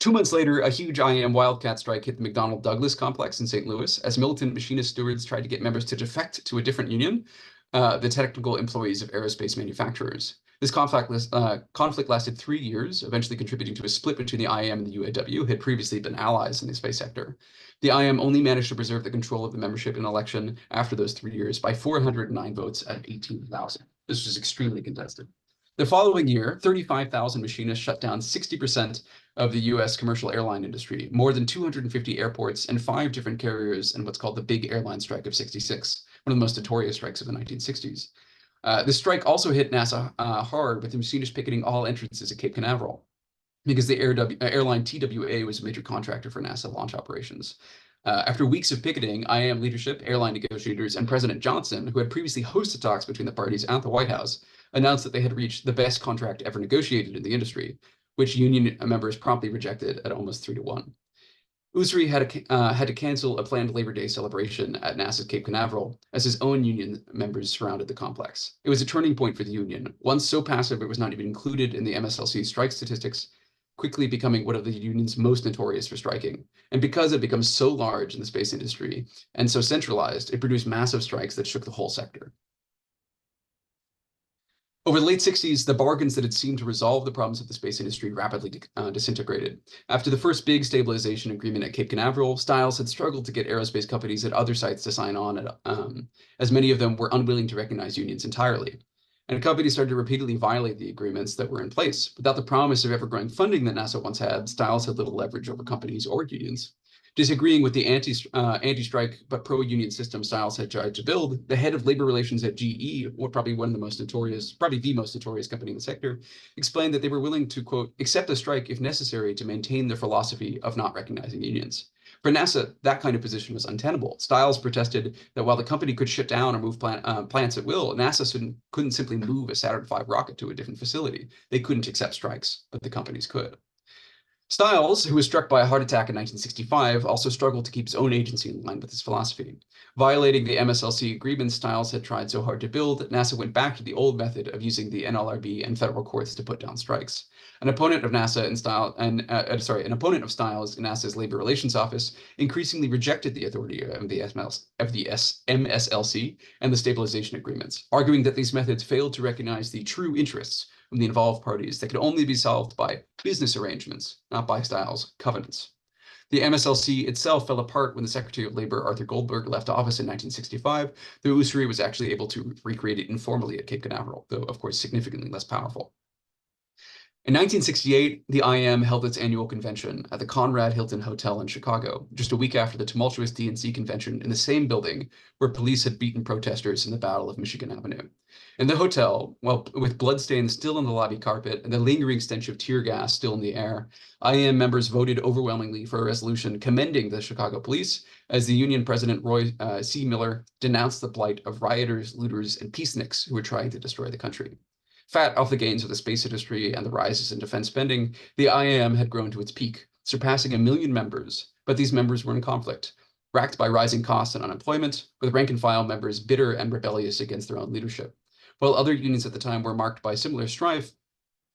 [SPEAKER 1] 2 months later, a huge IAM Wildcat strike hit the McDonnell Douglas complex in St. Louis as militant machinist stewards tried to get members to defect to a different union, the technical employees of aerospace manufacturers. This conflict lasted 3 years, eventually contributing to a split between the IAM and the UAW, who had previously been allies in the space sector. The IAM only managed to preserve the control of the membership in an election after those 3 years by 409 votes out of 18,000. This was extremely contested. The following year, 35,000 machinists shut down 60% of the US commercial airline industry, more than 250 airports, and 5 different carriers in what's called the Big Airline Strike of '66, one of the most notorious strikes of the 1960s. This strike also hit NASA hard, with the machinists picketing all entrances at Cape Canaveral, because the airline TWA was a major contractor for NASA launch operations. After weeks of picketing, IAM leadership, airline negotiators, and President Johnson, who had previously hosted talks between the parties at the White House, announced that they had reached the best contract ever negotiated in the industry, which union members promptly rejected at almost 3-1. Usry had to cancel a planned Labor Day celebration at NASA's Cape Canaveral as his own union members surrounded the complex. It was a turning point for the union, once so passive it was not even included in the MSLC strike statistics, quickly becoming one of the union's most notorious for striking. And because it becomes so large in the space industry and so centralized, it produced massive strikes that shook the whole sector. Over the late 60s, the bargains that had seemed to resolve the problems of the space industry rapidly disintegrated. After the first big stabilization agreement at Cape Canaveral, Stiles had struggled to get aerospace companies at other sites to sign on, as many of them were unwilling to recognize unions entirely. And companies started to repeatedly violate the agreements that were in place. Without the promise of ever-growing funding that NASA once had, Stiles had little leverage over companies or unions. Disagreeing with the anti-strike but pro-union system Stiles had tried to build, the head of labor relations at GE, probably the most notorious company in the sector, explained that they were willing to, quote, accept a strike if necessary to maintain their philosophy of not recognizing unions. For NASA, that kind of position was untenable. Stiles protested that while the company could shut down or move plants at will, NASA couldn't simply move a Saturn V rocket to a different facility. They couldn't accept strikes, but the companies could. Stiles, who was struck by a heart attack in 1965, also struggled to keep his own agency in line with his philosophy. Violating the MSLC agreements Stiles had tried so hard to build, NASA went back to the old method of using the NLRB and federal courts to put down strikes. An opponent of Stiles in NASA's Labor Relations Office increasingly rejected the authority of the MSLC and the stabilization agreements, arguing that these methods failed to recognize the true interests from the involved parties that could only be solved by business arrangements, not by Stiles' covenants. The MSLC itself fell apart when the Secretary of Labor, Arthur Goldberg, left office in 1965, though Usry was actually able to recreate it informally at Cape Canaveral, though of course significantly less powerful. In 1968, the IAM held its annual convention at the Conrad Hilton Hotel in Chicago, just a week after the tumultuous DNC convention in the same building where police had beaten protesters in the Battle of Michigan Avenue. In the hotel, with bloodstains still on the lobby carpet and the lingering stench of tear gas still in the air, IAM members voted overwhelmingly for a resolution commending the Chicago police as the union president, Roy C. Miller, denounced the plight of rioters, looters, and peaceniks who were trying to destroy the country. Fat off the gains of the space industry and the rises in defense spending, the IAM had grown to its peak, surpassing 1 million members, but these members were in conflict, racked by rising costs and unemployment, with rank-and-file members bitter and rebellious against their own leadership. While other unions at the time were marked by similar strife,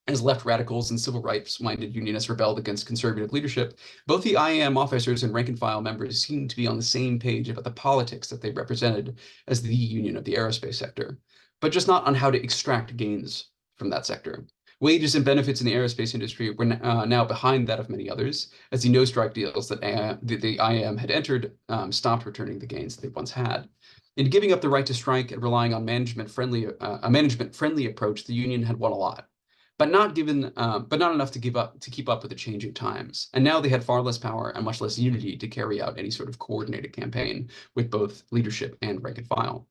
[SPEAKER 1] as left radicals and civil rights-minded unionists rebelled against conservative leadership, both the IAM officers and rank-and-file members seemed to be on the same page about the politics that they represented as the union of the aerospace sector, but just not on how to extract gains from that sector. Wages and benefits in the aerospace industry were now behind that of many others, as the no-strike deals that the IAM had entered stopped returning the gains they once had. In giving up the right to strike and relying on a management-friendly approach, the union had won a lot, but not enough to keep up with the changing times. And now they had far less power and much less unity to carry out any sort of coordinated campaign with both leadership and rank and file.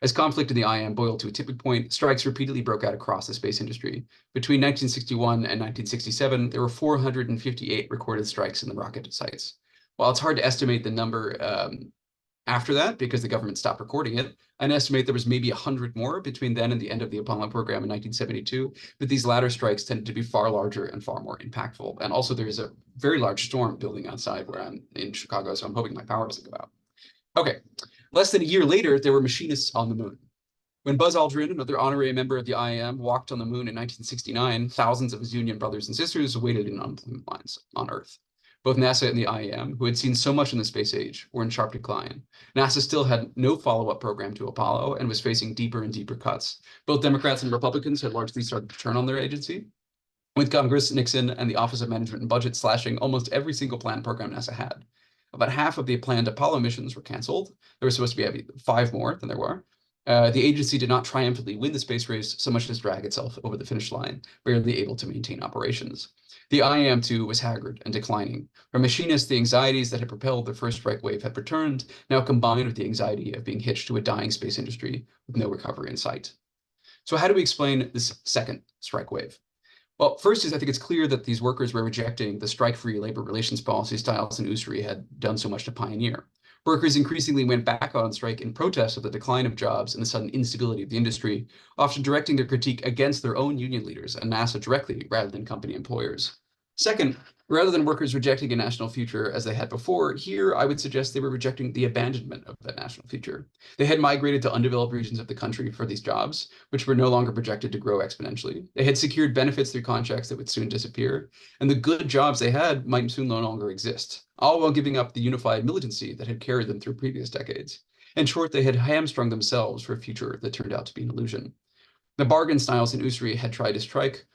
[SPEAKER 1] As conflict in the IAM boiled to a tipping point, strikes repeatedly broke out across the space industry. Between 1961 and 1967, there were 458 recorded strikes in the rocket sites. While it's hard to estimate the number after that, because the government stopped recording it, I'd estimate there was maybe 100 more between then and the end of the Apollo program in 1972, but these latter strikes tended to be far larger and far more impactful. And also there is a very large storm building outside where I'm in Chicago, so I'm hoping my power doesn't go out. Okay, less than a year later, there were machinists on the moon. When Buzz Aldrin, another honorary member of the IAM, walked on the moon in 1969, thousands of his union brothers and sisters waited in unemployment lines on Earth. Both NASA and the IAM, who had seen so much in the space age, were in sharp decline. NASA still had no follow-up program to Apollo and was facing deeper and deeper cuts. Both Democrats and Republicans had largely started to turn on their agency, with Congress, Nixon, and the Office of Management and Budget slashing almost every single planned program NASA had. About half of the planned Apollo missions were canceled. There were supposed to be 5 more than there were. The agency did not triumphantly win the space race so much as drag itself over the finish line, barely able to maintain operations. The IAM, too, was haggard and declining. For machinists, the anxieties that had propelled the first strike wave had returned, now combined with the anxiety of being hitched to a dying space industry with no recovery in sight. So how do we explain this second strike wave? Well, first I think it's clear that these workers were rejecting the strike-free labor relations policy Stiles and Usry had done so much to pioneer. Workers increasingly went back on strike in protest of the decline of jobs and the sudden instability of the industry, often directing their critique against their own union leaders and NASA directly rather than company employers. Second, Rather than workers rejecting a national future as they had before, here I would suggest they were rejecting the abandonment of that national future. They had migrated to undeveloped regions of the country for these jobs, which were no longer projected to grow exponentially. They had secured benefits through contracts that would soon disappear, and the good jobs they had might soon no longer exist, all while giving up the unified militancy that had carried them through previous decades. In short, they had hamstrung themselves for a future that turned out to be an illusion. The bargain styles in usury had tried to strike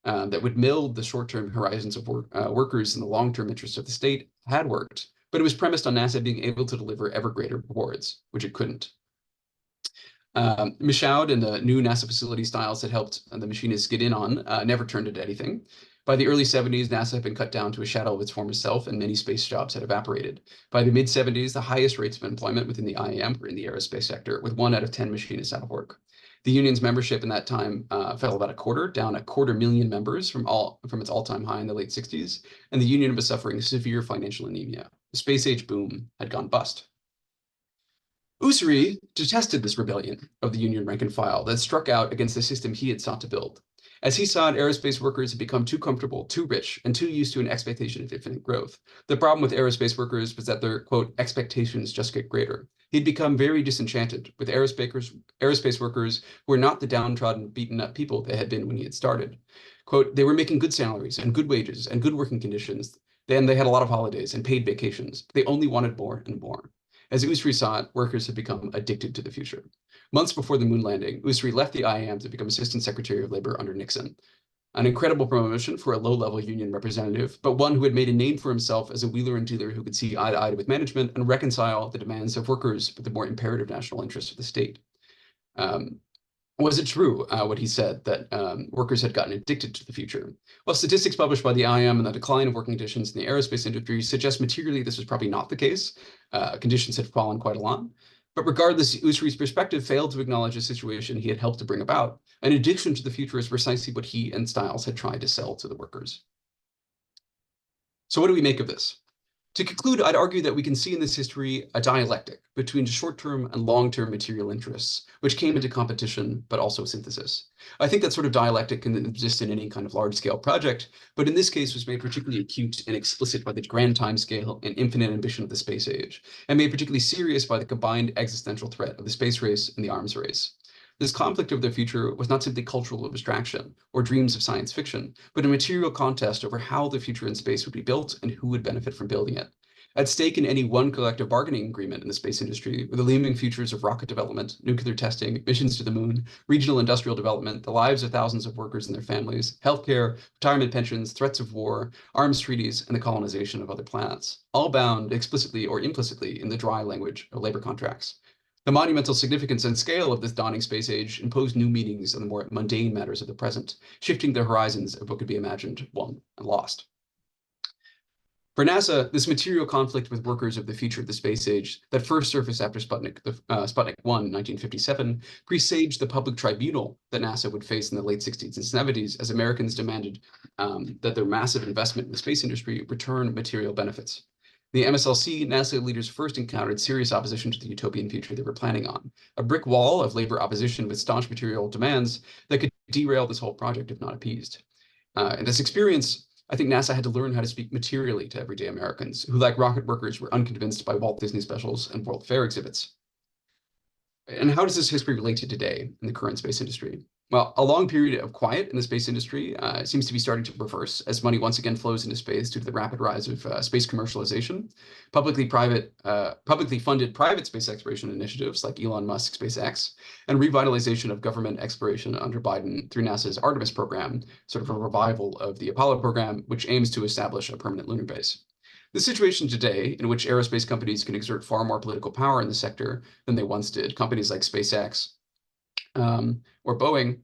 [SPEAKER 1] that would mill the short-term horizons of workers in the long-term interests of the state had worked, but it was premised on NASA being able to deliver ever greater rewards, which it couldn't. Michaud and the new NASA facility styles that helped the machinists get in on never turned into anything. By the early 70s, NASA had been cut down to a shadow of its former self, and many space jobs had evaporated. By the mid-70s, the highest rates of employment within the IAM were in the aerospace sector, with 1 out of 10 machinists out of work. The union's membership in that time fell about a quarter, down 250,000 members from its all-time high in the late 60s, and the union was suffering severe financial anemia. The space age boom had gone bust. Ussery detested this rebellion of the union rank and file that struck out against the system he had sought to build. As he saw it, aerospace workers had become too comfortable, too rich, and too used to an expectation of infinite growth. The problem with aerospace workers was that their, quote, expectations just get greater. He'd become very disenchanted with aerospace workers who were not the downtrodden, beaten up people they had been when he had started. Quote, they were making good salaries and good wages and good working conditions. Then they had a lot of holidays and paid vacations. They only wanted more and more. As Ussery saw it, workers had become addicted to the future. Months before the moon landing, Ussery left the IAM to become Assistant Secretary of Labor under Nixon. An incredible promotion for a low-level union representative, but one who had made a name for himself as a wheeler and dealer who could see eye to eye with management and reconcile the demands of workers with the more imperative national interests of the state. Was it true, what he said, that workers had gotten addicted to the future? Well, statistics published by the IAM and the decline of working conditions in the aerospace industry suggest materially this was probably not the case. Conditions had fallen quite a lot. But regardless, Ussery's perspective failed to acknowledge a situation he had helped to bring about. An addiction to the future is precisely what he and Stiles had tried to sell to the workers. So what do we make of this? To conclude, I'd argue that we can see in this history a dialectic between short-term and long-term material interests, which came into competition, but also synthesis. I think that sort of dialectic can exist in any kind of large-scale project, but in this case was made particularly acute and explicit by the grand timescale and infinite ambition of the space age, and made particularly serious by the combined existential threat of the space race and the arms race. This conflict of the future was not simply cultural abstraction or dreams of science fiction, but a material contest over how the future in space would be built and who would benefit from building it. At stake in any one collective bargaining agreement in the space industry were the looming futures of rocket development, nuclear testing, missions to the moon, regional industrial development, the lives of thousands of workers and their families, healthcare, retirement pensions, threats of war, arms treaties, and the colonization of other planets, all bound explicitly or implicitly in the dry language of labor contracts. The monumental significance and scale of this dawning space age imposed new meanings on the more mundane matters of the present, shifting the horizons of what could be imagined, won, and lost. For NASA, this material conflict with workers of the future of the space age that first surfaced after Sputnik 1 in 1957 presaged the public tribunal that NASA would face in the late 60s and 70s as Americans demanded that their massive investment in the space industry return material benefits. The MSLC, NASA leaders first encountered serious opposition to the utopian future they were planning on, a brick wall of labor opposition with staunch material demands that could derail this whole project if not appeased. In this experience, I think NASA had to learn how to speak materially to everyday Americans who, like rocket workers, were unconvinced by Walt Disney specials and World Fair exhibits. And how does this history relate to today in the current space industry? Well, a long period of quiet in the space industry seems to be starting to reverse as money once again flows into space due to the rapid rise of space commercialization. Publicly funded private space exploration initiatives like Elon Musk's SpaceX, and revitalization of government exploration under Biden through NASA's Artemis program, sort of a revival of the Apollo program, which aims to establish a permanent lunar base. The situation today, in which aerospace companies can exert far more political power in the sector than they once did, companies like SpaceX or Boeing,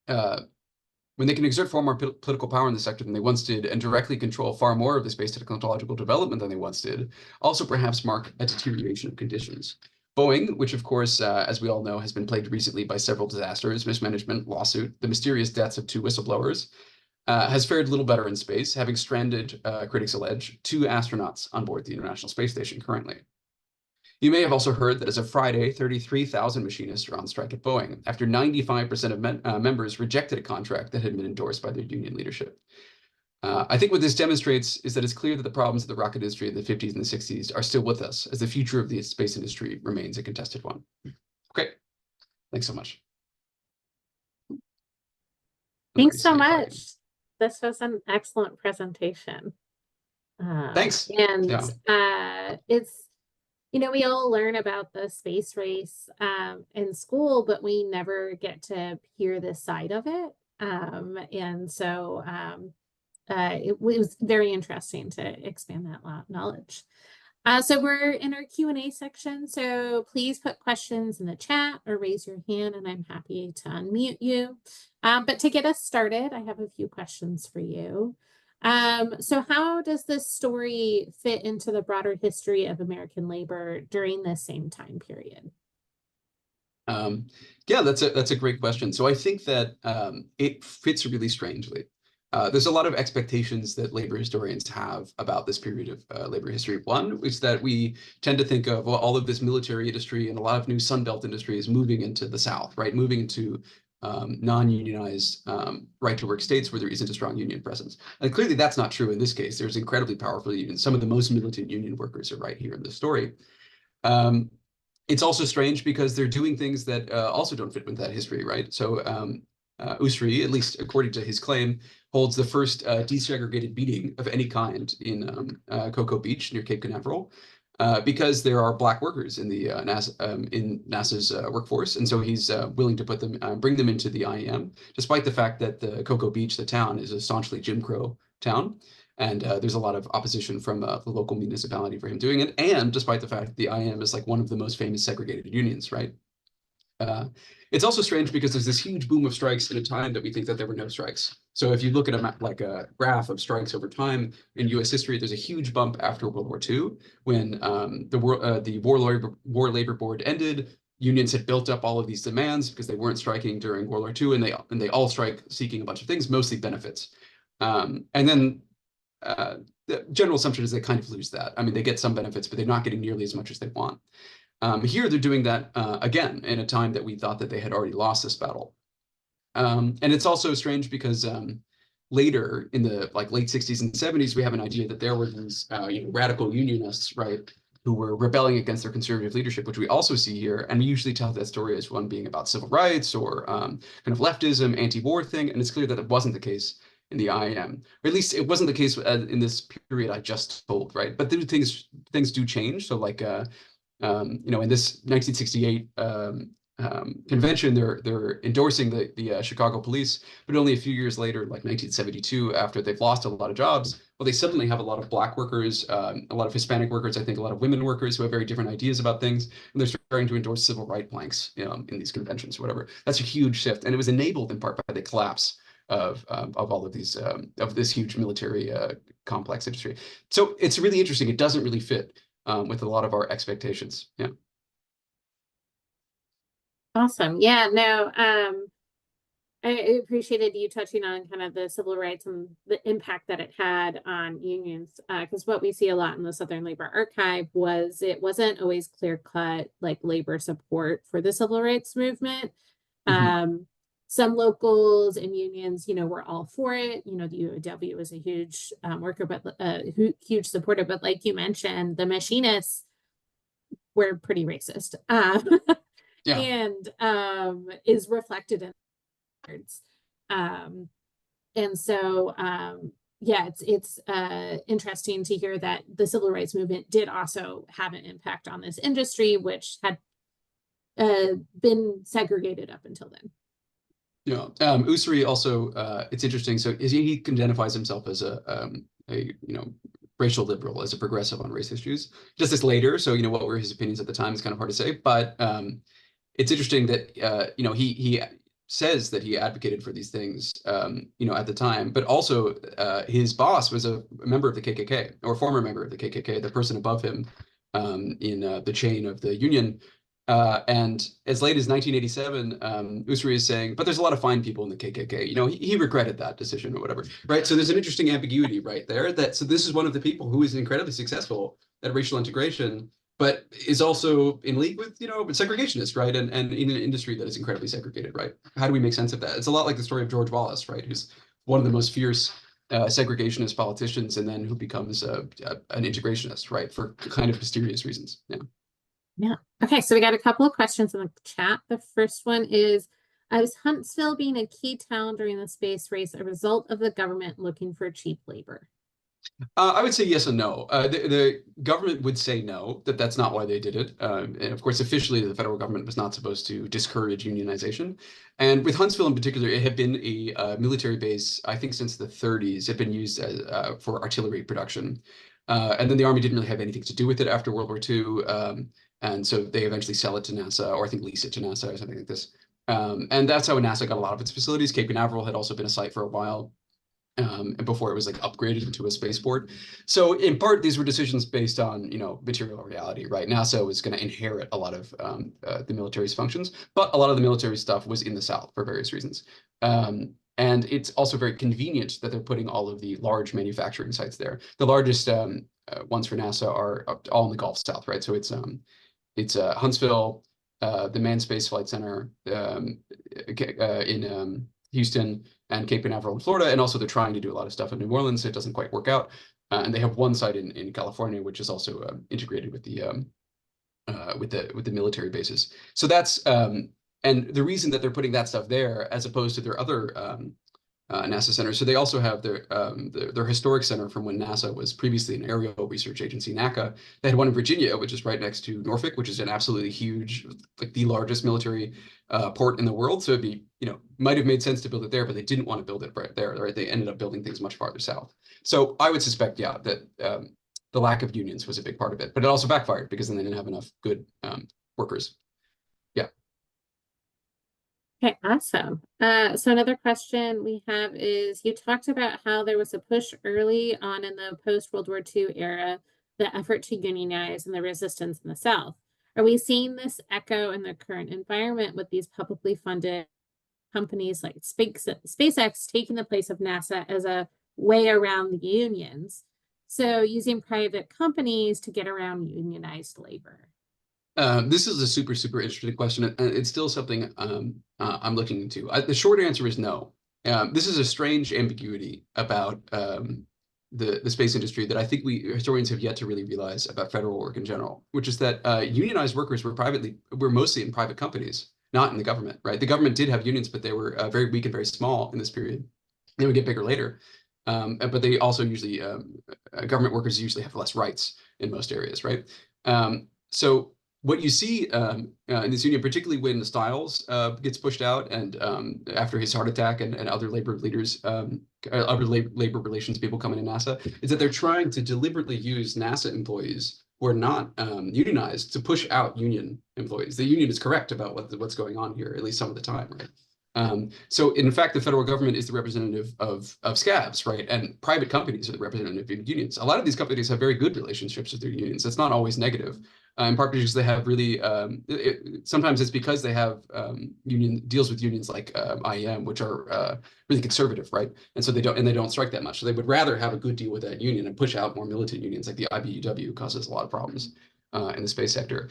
[SPEAKER 1] when they can exert far more political power in the sector than they once did and directly control far more of the space technological development than they once did, also perhaps mark a deterioration of conditions. Boeing, which of course, as we all know, has been plagued recently by several disasters, mismanagement, lawsuit, the mysterious deaths of 2 whistleblowers, has fared little better in space, having stranded, critics allege, 2 astronauts on board the International Space Station currently. You may have also heard that as of Friday, 33,000 machinists are on strike at Boeing, after 95% of members rejected a contract that had been endorsed by their union leadership. I think what this demonstrates is that it's clear that the problems of the rocket industry in the 50s and the 60s are still with us, as the future of the space industry remains a contested one. Okay, thanks so much.
[SPEAKER 2] Thanks so much. This was an excellent presentation.
[SPEAKER 1] Thanks.
[SPEAKER 2] And
[SPEAKER 1] yeah.
[SPEAKER 2] It's, we all learn about the space race in school, but we never get to hear this side of it. And so it was very interesting to expand that knowledge. So we're in our Q&A section, so please put questions in the chat or raise your hand and I'm happy to unmute you. But to get us started, I have a few questions for you. So how does this story fit into the broader history of American labor during this same time period?
[SPEAKER 1] Yeah, that's a great question. So I think that it fits really strangely. There's a lot of expectations that labor historians have about this period of labor history. One is that we tend to think of all of this military industry and a lot of new Sunbelt industries moving into the South, right? Moving into non-unionized right-to-work states where there isn't a strong union presence. And clearly that's not true in this case. There's incredibly powerful unions. Some of the most militant union workers are right here in the story. It's also strange because they're doing things that also don't fit with that history, right? So Usry, at least according to his claim, holds the first desegregated beating of any kind in Cocoa Beach near Cape Canaveral because there are Black workers in the NASA's workforce, and so he's willing to put them, bring them into the IEM, despite the fact that the Cocoa Beach, the town, is a staunchly Jim Crow town. And there's a lot of opposition from the local municipality for him doing it. And despite the fact that the IM is like one of the most famous segregated unions, right? It's also strange because there's this huge boom of strikes in a time that we think that there were no strikes. So if you look at a graph of strikes over time in US history, there's a huge bump after World War II when the War Labor Board ended. Unions had built up all of these demands because they weren't striking during World War II, and they all strike seeking a bunch of things, mostly benefits. And then the general assumption is they kind of lose that. I mean, they get some benefits, but they're not getting nearly as much as they want. Here, they're doing that again in a time that we thought that they had already lost this battle. And it's also strange because later in the late 60s and 70s, we have an idea that there were these radical unionists, right, who were rebelling against their conservative leadership, which we also see here. And we usually tell that story as one being about civil rights or kind of leftism, anti-war thing. And it's clear that it wasn't the case in the IM, or at least it wasn't the case in this period I just told, right? But things do change. So in this 1968 convention, they're endorsing the Chicago police, but only a few years later, like 1972, after they've lost a lot of jobs, well, they suddenly have a lot of Black workers, a lot of Hispanic workers, I think a lot of women workers who have very different ideas about things, and they're starting to endorse civil rights planks in these conventions or whatever. That's a huge shift, and it was enabled in part by the collapse of all of these of this huge military complex industry. So it's really interesting. It doesn't really fit with a lot of our expectations. Yeah.
[SPEAKER 2] Awesome. Yeah, no, I appreciated you touching on kind of the civil rights and the impact that it had on unions, because what we see a lot in the Southern Labor Archive was it wasn't always clear-cut labor support for the civil rights movement. Some locals and unions, were all for it. The UAW was a huge worker, but huge supporter. But like you mentioned, the machinists were pretty racist,
[SPEAKER 1] Yeah.
[SPEAKER 2] and is reflected in words. And so, yeah, it's interesting to hear that the civil rights movement did also have an impact on this industry, which had been segregated up until then.
[SPEAKER 1] Yeah, Usry also, it's interesting. So he identifies himself as a racial liberal, as a progressive on race issues. Just this later, so what were his opinions at the time is kind of hard to say. But it's interesting that he says that he advocated for these things, at the time. But also, his boss was a member of the KKK, or former member of the KKK, the person above him in the chain of the union. And as late as 1987, Usry is saying, but there's a lot of fine people in the KKK. He regretted that decision or whatever, right? So there's an interesting ambiguity right there. So this is one of the people who is incredibly successful at racial integration, but is also in league with, segregationists, right? And in an industry that is incredibly segregated, right? How do we make sense of that? It's a lot like the story of George Wallace, right? Who's one of the most fierce segregationist politicians, and then who becomes an integrationist, right, for kind of mysterious reasons. Yeah.
[SPEAKER 2] Yeah. Okay, so we got a couple of questions in the chat. The first one is, is Huntsville being a key town during the space race a result of the government looking for cheap labor?
[SPEAKER 1] I would say yes and no. The government would say no, that's not why they did it. And of course, officially, the federal government was not supposed to discourage unionization. And with Huntsville in particular, it had been a military base, I think, since the 30s. It had been used as, for artillery production. And then the Army didn't really have anything to do with it after World War II. And so they eventually sell it to NASA, or I think lease it to NASA or something like this. And that's how NASA got a lot of its facilities. Cape Canaveral had also been a site for a while. And before it was like upgraded into a spaceport. So in part, these were decisions based on, material reality, right? NASA was going to inherit a lot of the military's functions, but a lot of the military stuff was in the South for various reasons. And it's also very convenient that they're putting all of the large manufacturing sites there. The largest ones for NASA are all in the Gulf South, right? So it's Huntsville, the Manned Space Flight Center in Houston, and Cape Canaveral in Florida, and also they're trying to do a lot of stuff in New Orleans, so it doesn't quite work out. And they have one site in California, which is also integrated with the military bases. So that's and the reason that they're putting that stuff there, as opposed to their other NASA centers. So they also have their historic center from when NASA was previously an aerial research agency, NACA. They had one in Virginia, which is right next to Norfolk, which is an absolutely huge, like the largest military port in the world. So it'd be, might have made sense to build it there, but they didn't want to build it right there. Right? They ended up building things much farther south. So I would suspect, yeah, that the lack of unions was a big part of it, but it also backfired because then they didn't have enough good workers. Yeah.
[SPEAKER 2] Okay, awesome. So another question we have is, you talked about how there was a push early on in the post-World War II era, the effort to unionize and the resistance in the South. Are we seeing this echo in the current environment with these publicly funded companies like SpaceX taking the place of NASA as a way around the unions? So using private companies to get around unionized labor.
[SPEAKER 1] This is a super, super interesting question, and it's still something I'm looking into. The short answer is no. This is a strange ambiguity about the space industry that I think we historians have yet to really realize about federal work in general, which is that unionized workers were mostly in private companies, not in the government, right? The government did have unions, but they were very weak and very small in this period. They would get bigger later. But they also usually, government workers usually have less rights in most areas, right? So what you see in this union, particularly when Stiles gets pushed out, and after his heart attack, and other labor leaders, other labor relations people coming in NASA, is that they're trying to deliberately use NASA employees who are not unionized to push out union employees. The union is correct about what's going on here, at least some of the time, right? So in fact, the federal government is the representative of scabs, right? And private companies are the representative of unions. A lot of these companies have very good relationships with their unions. That's not always negative, in part because they have really, sometimes it's because they have union deals with unions like IEM, which are really conservative, right? And so they don't strike that much. So they would rather have a good deal with that union and push out more militant unions like the IBEW causes a lot of problems in the space sector.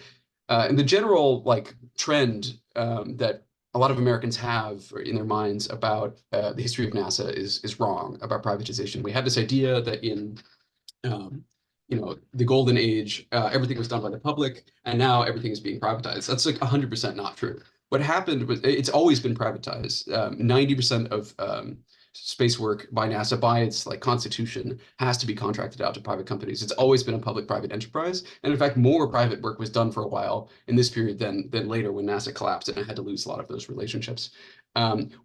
[SPEAKER 1] And the general trend that a lot of Americans have in their minds about the history of NASA is wrong about privatization. We had this idea that in the golden age, everything was done by the public, and now everything is being privatized. That's like 100% not true. What happened was it's always been privatized. 90% of space work by NASA, by its constitution, has to be contracted out to private companies. It's always been a public-private enterprise, and in fact, more private work was done for a while in this period than later when NASA collapsed and it had to lose a lot of those relationships.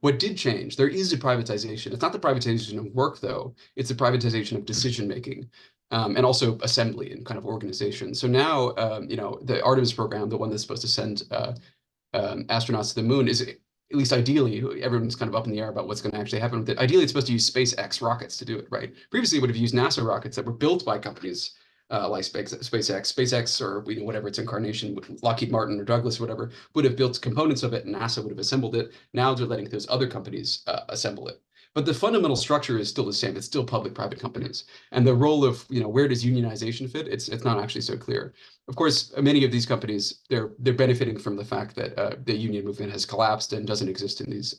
[SPEAKER 1] What did change? There is a privatization. It's not the privatization of work, though. It's the privatization of decision-making. And also assembly and kind of organization. So now, the Artemis program, the one that's supposed to send astronauts to the moon, is, at least ideally, everyone's kind of up in the air about what's going to actually happen with it. Ideally, it's supposed to use SpaceX rockets to do it, right? Previously, it would have used NASA rockets that were built by companies like SpaceX, or whatever its incarnation, Lockheed Martin or Douglas, or whatever, would have built components of it, and NASA would have assembled it. Now they're letting those other companies assemble it. But the fundamental structure is still the same. It's still public-private companies. And the role of, where does unionization fit? It's not actually so clear. Of course, many of these companies, they're benefiting from the fact that the union movement has collapsed and doesn't exist in these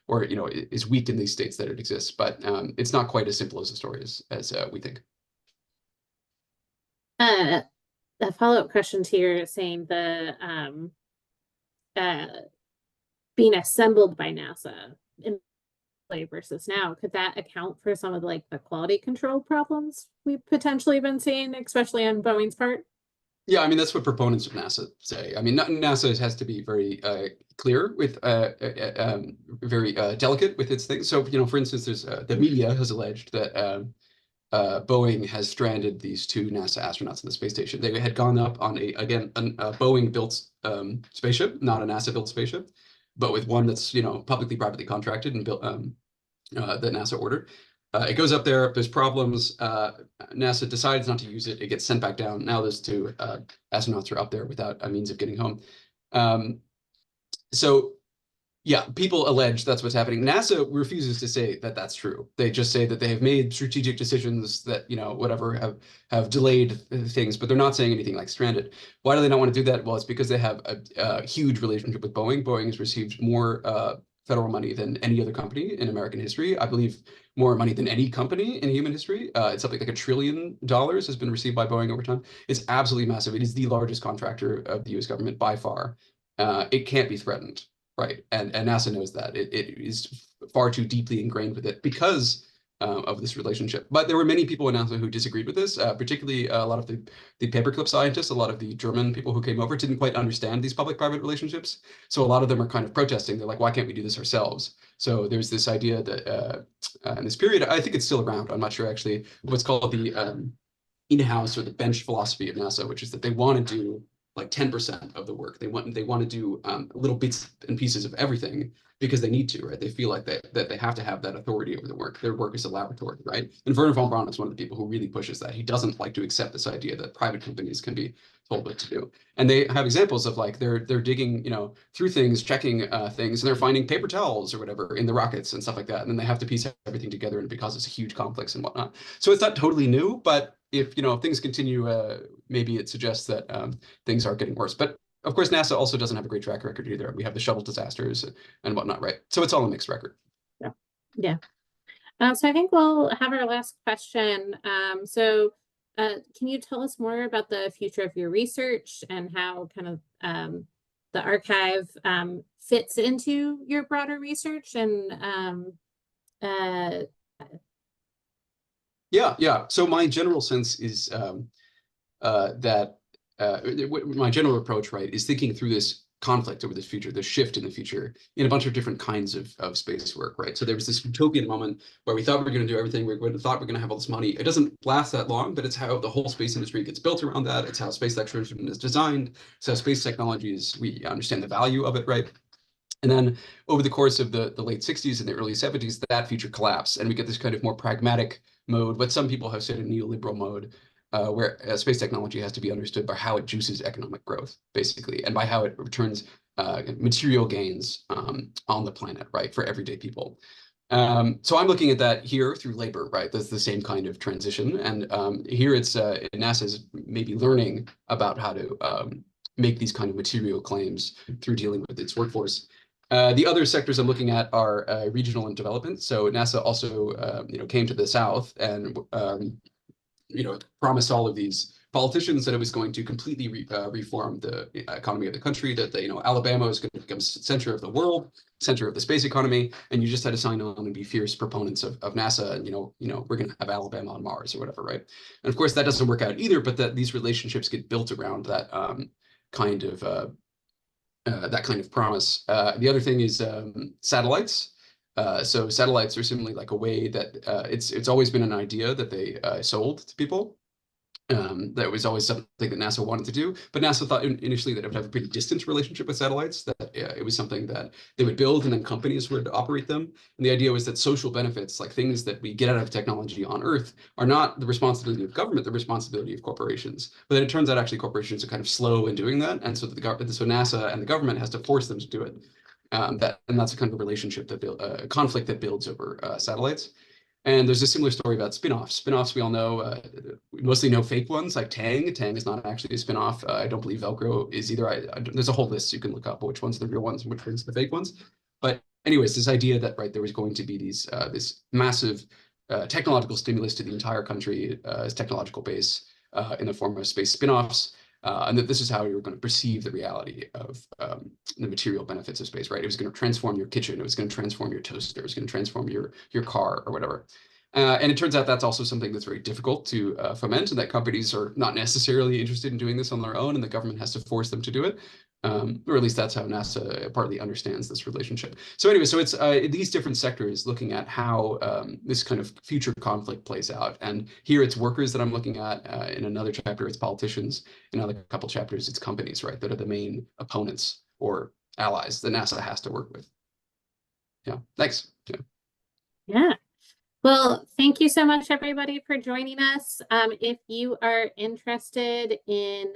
[SPEAKER 1] or is weak in these states that it exists. But it's not quite as simple as the story as we think.
[SPEAKER 2] A follow-up question to your saying being assembled by NASA in versus now, could that account for some of the quality control problems we've potentially been seeing, especially on Boeing's part?
[SPEAKER 1] Yeah, I mean, that's what proponents of NASA say. I mean, NASA has to be very clear with, very delicate with its things. So, for instance, there's the media has alleged that Boeing has stranded these 2 NASA astronauts on the space station. They had gone up on a Boeing-built spaceship, not a NASA-built spaceship, but with one that's publicly, privately contracted and built that NASA ordered. It goes up there, there's problems, NASA decides not to use it, it gets sent back down. Now those 2 astronauts are up there without a means of getting home. So yeah, people allege that's what's happening. NASA refuses to say that that's true. They just say that they have made strategic decisions that, whatever, have delayed things, but they're not saying anything like stranded. Why do they not want to do that? Well, it's because they have a huge relationship with Boeing. Boeing has received more federal money than any other company in American history. I believe more money than any company in human history. It's something like $1 trillion has been received by Boeing over time. It's absolutely massive. It is the largest contractor of the US government by far. It can't be threatened. Right, and NASA knows that. It is far too deeply ingrained with it because of this relationship. But there were many people in NASA who disagreed with this, particularly a lot of the paperclip scientists, a lot of the German people who came over didn't quite understand these public-private relationships. So a lot of them are kind of protesting. They're like, why can't we do this ourselves? So there's this idea that in this period, I think it's still around, I'm not sure actually, what's called the in-house or the bench philosophy of NASA, which is that they want to do like 10% of the work. They want to do little bits and pieces of everything because they need to, right? They feel like that they have to have that authority over the work. Their work is a laboratory, right? And Werner von Braun is one of the people who really pushes that. He doesn't like to accept this idea that private companies can be told what to do. And they have examples of like they're digging, through things, checking things, and they're finding paper towels or whatever in the rockets and stuff like that. And then they have to piece everything together, and because it's huge conflicts and whatnot. So it's not totally new, but if things continue, maybe it suggests that things are getting worse. But of course, NASA also doesn't have a great track record either. We have the shuttle disasters and whatnot, right? So it's all a mixed record.
[SPEAKER 2] Yeah. So I think we'll have our last question. Can you tell us more about the future of your research and how kind of the archive fits into your broader research and
[SPEAKER 1] Yeah. So my general sense is that my general approach, right, is thinking through this conflict over this future, the shift in the future in a bunch of different kinds of space work, right? So there was this utopian moment where we thought we were going to do everything. We thought we are going to have all this money. It doesn't last that long, but it's how the whole space industry gets built around that. It's how space exploration is designed. It's how space technologies, we understand the value of it, right? And then over the course of the late 60s and the early 70s, that future collapsed, and we get this kind of more pragmatic mode, what some people have said a neoliberal mode, where space technology has to be understood by how it juices economic growth, basically, and by how it returns material gains on the planet, right, for everyday people. So I'm looking at that here through labor, right? That's the same kind of transition. And here it's NASA's maybe learning about how to make these kind of material claims through dealing with its workforce. The other sectors I'm looking at are regional and development. So NASA also, came to the South and promised all of these politicians that it was going to completely reform the economy of the country, that Alabama is going to become center of the world, center of the space economy, and you just had to sign on and be fierce proponents of NASA, and we're going to have Alabama on Mars or whatever, right? And of course that doesn't work out either, but that these relationships get built around that kind of promise. The other thing is satellites. So satellites are simply like a way that it's always been an idea that they sold to people. That was always something that NASA wanted to do, but NASA thought initially that it would have a pretty distant relationship with satellites, that it was something that they would build and then companies would operate them. And the idea was that social benefits, like things that we get out of technology on Earth, are not the responsibility of government, the responsibility of corporations. But then it turns out actually corporations are kind of slow in doing that, and so so NASA and the government has to force them to do it. And that's a kind of a relationship that conflict that builds over satellites. And there's a similar story about spin-offs. Spin-offs, we all know, we mostly know fake ones like Tang. Tang is not actually a spin-off. I don't believe Velcro is either. There's a whole list you can look up which ones are the real ones and which ones are the fake ones. But anyways, this idea that, right, there was going to be these this massive technological stimulus to the entire country as technological base in the form of space spin-offs, and that this is how you were going to perceive the reality of the material benefits of space, right? It was going to transform your kitchen, it was going to transform your toaster, it was going to transform your car or whatever. And it turns out that's also something that's very difficult to foment, and that companies are not necessarily interested in doing this on their own, and the government has to force them to do it. Or at least that's how NASA partly understands this relationship. So anyway, so it's these different sectors looking at how this kind of future conflict plays out. And here it's workers that I'm looking at. In another chapter, it's politicians. In another couple chapters, it's companies, right, that are the main opponents or allies that NASA has to work with. Yeah, thanks.
[SPEAKER 2] Yeah. Well, thank you so much, everybody, for joining us. If you are interested in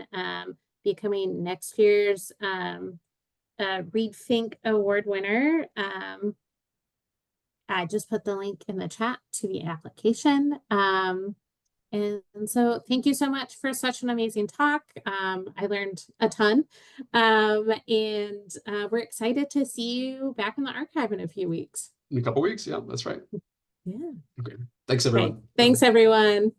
[SPEAKER 2] becoming next year's Read Fink Award winner, I just put the link in the chat to the application. And so thank you so much for such an amazing talk. I learned a ton. And we're excited to see you back in the archive in a few weeks.
[SPEAKER 1] In a couple weeks, yeah, that's right.
[SPEAKER 2] Yeah.
[SPEAKER 1] Okay. Thanks, everyone.
[SPEAKER 2] Okay. Thanks, everyone.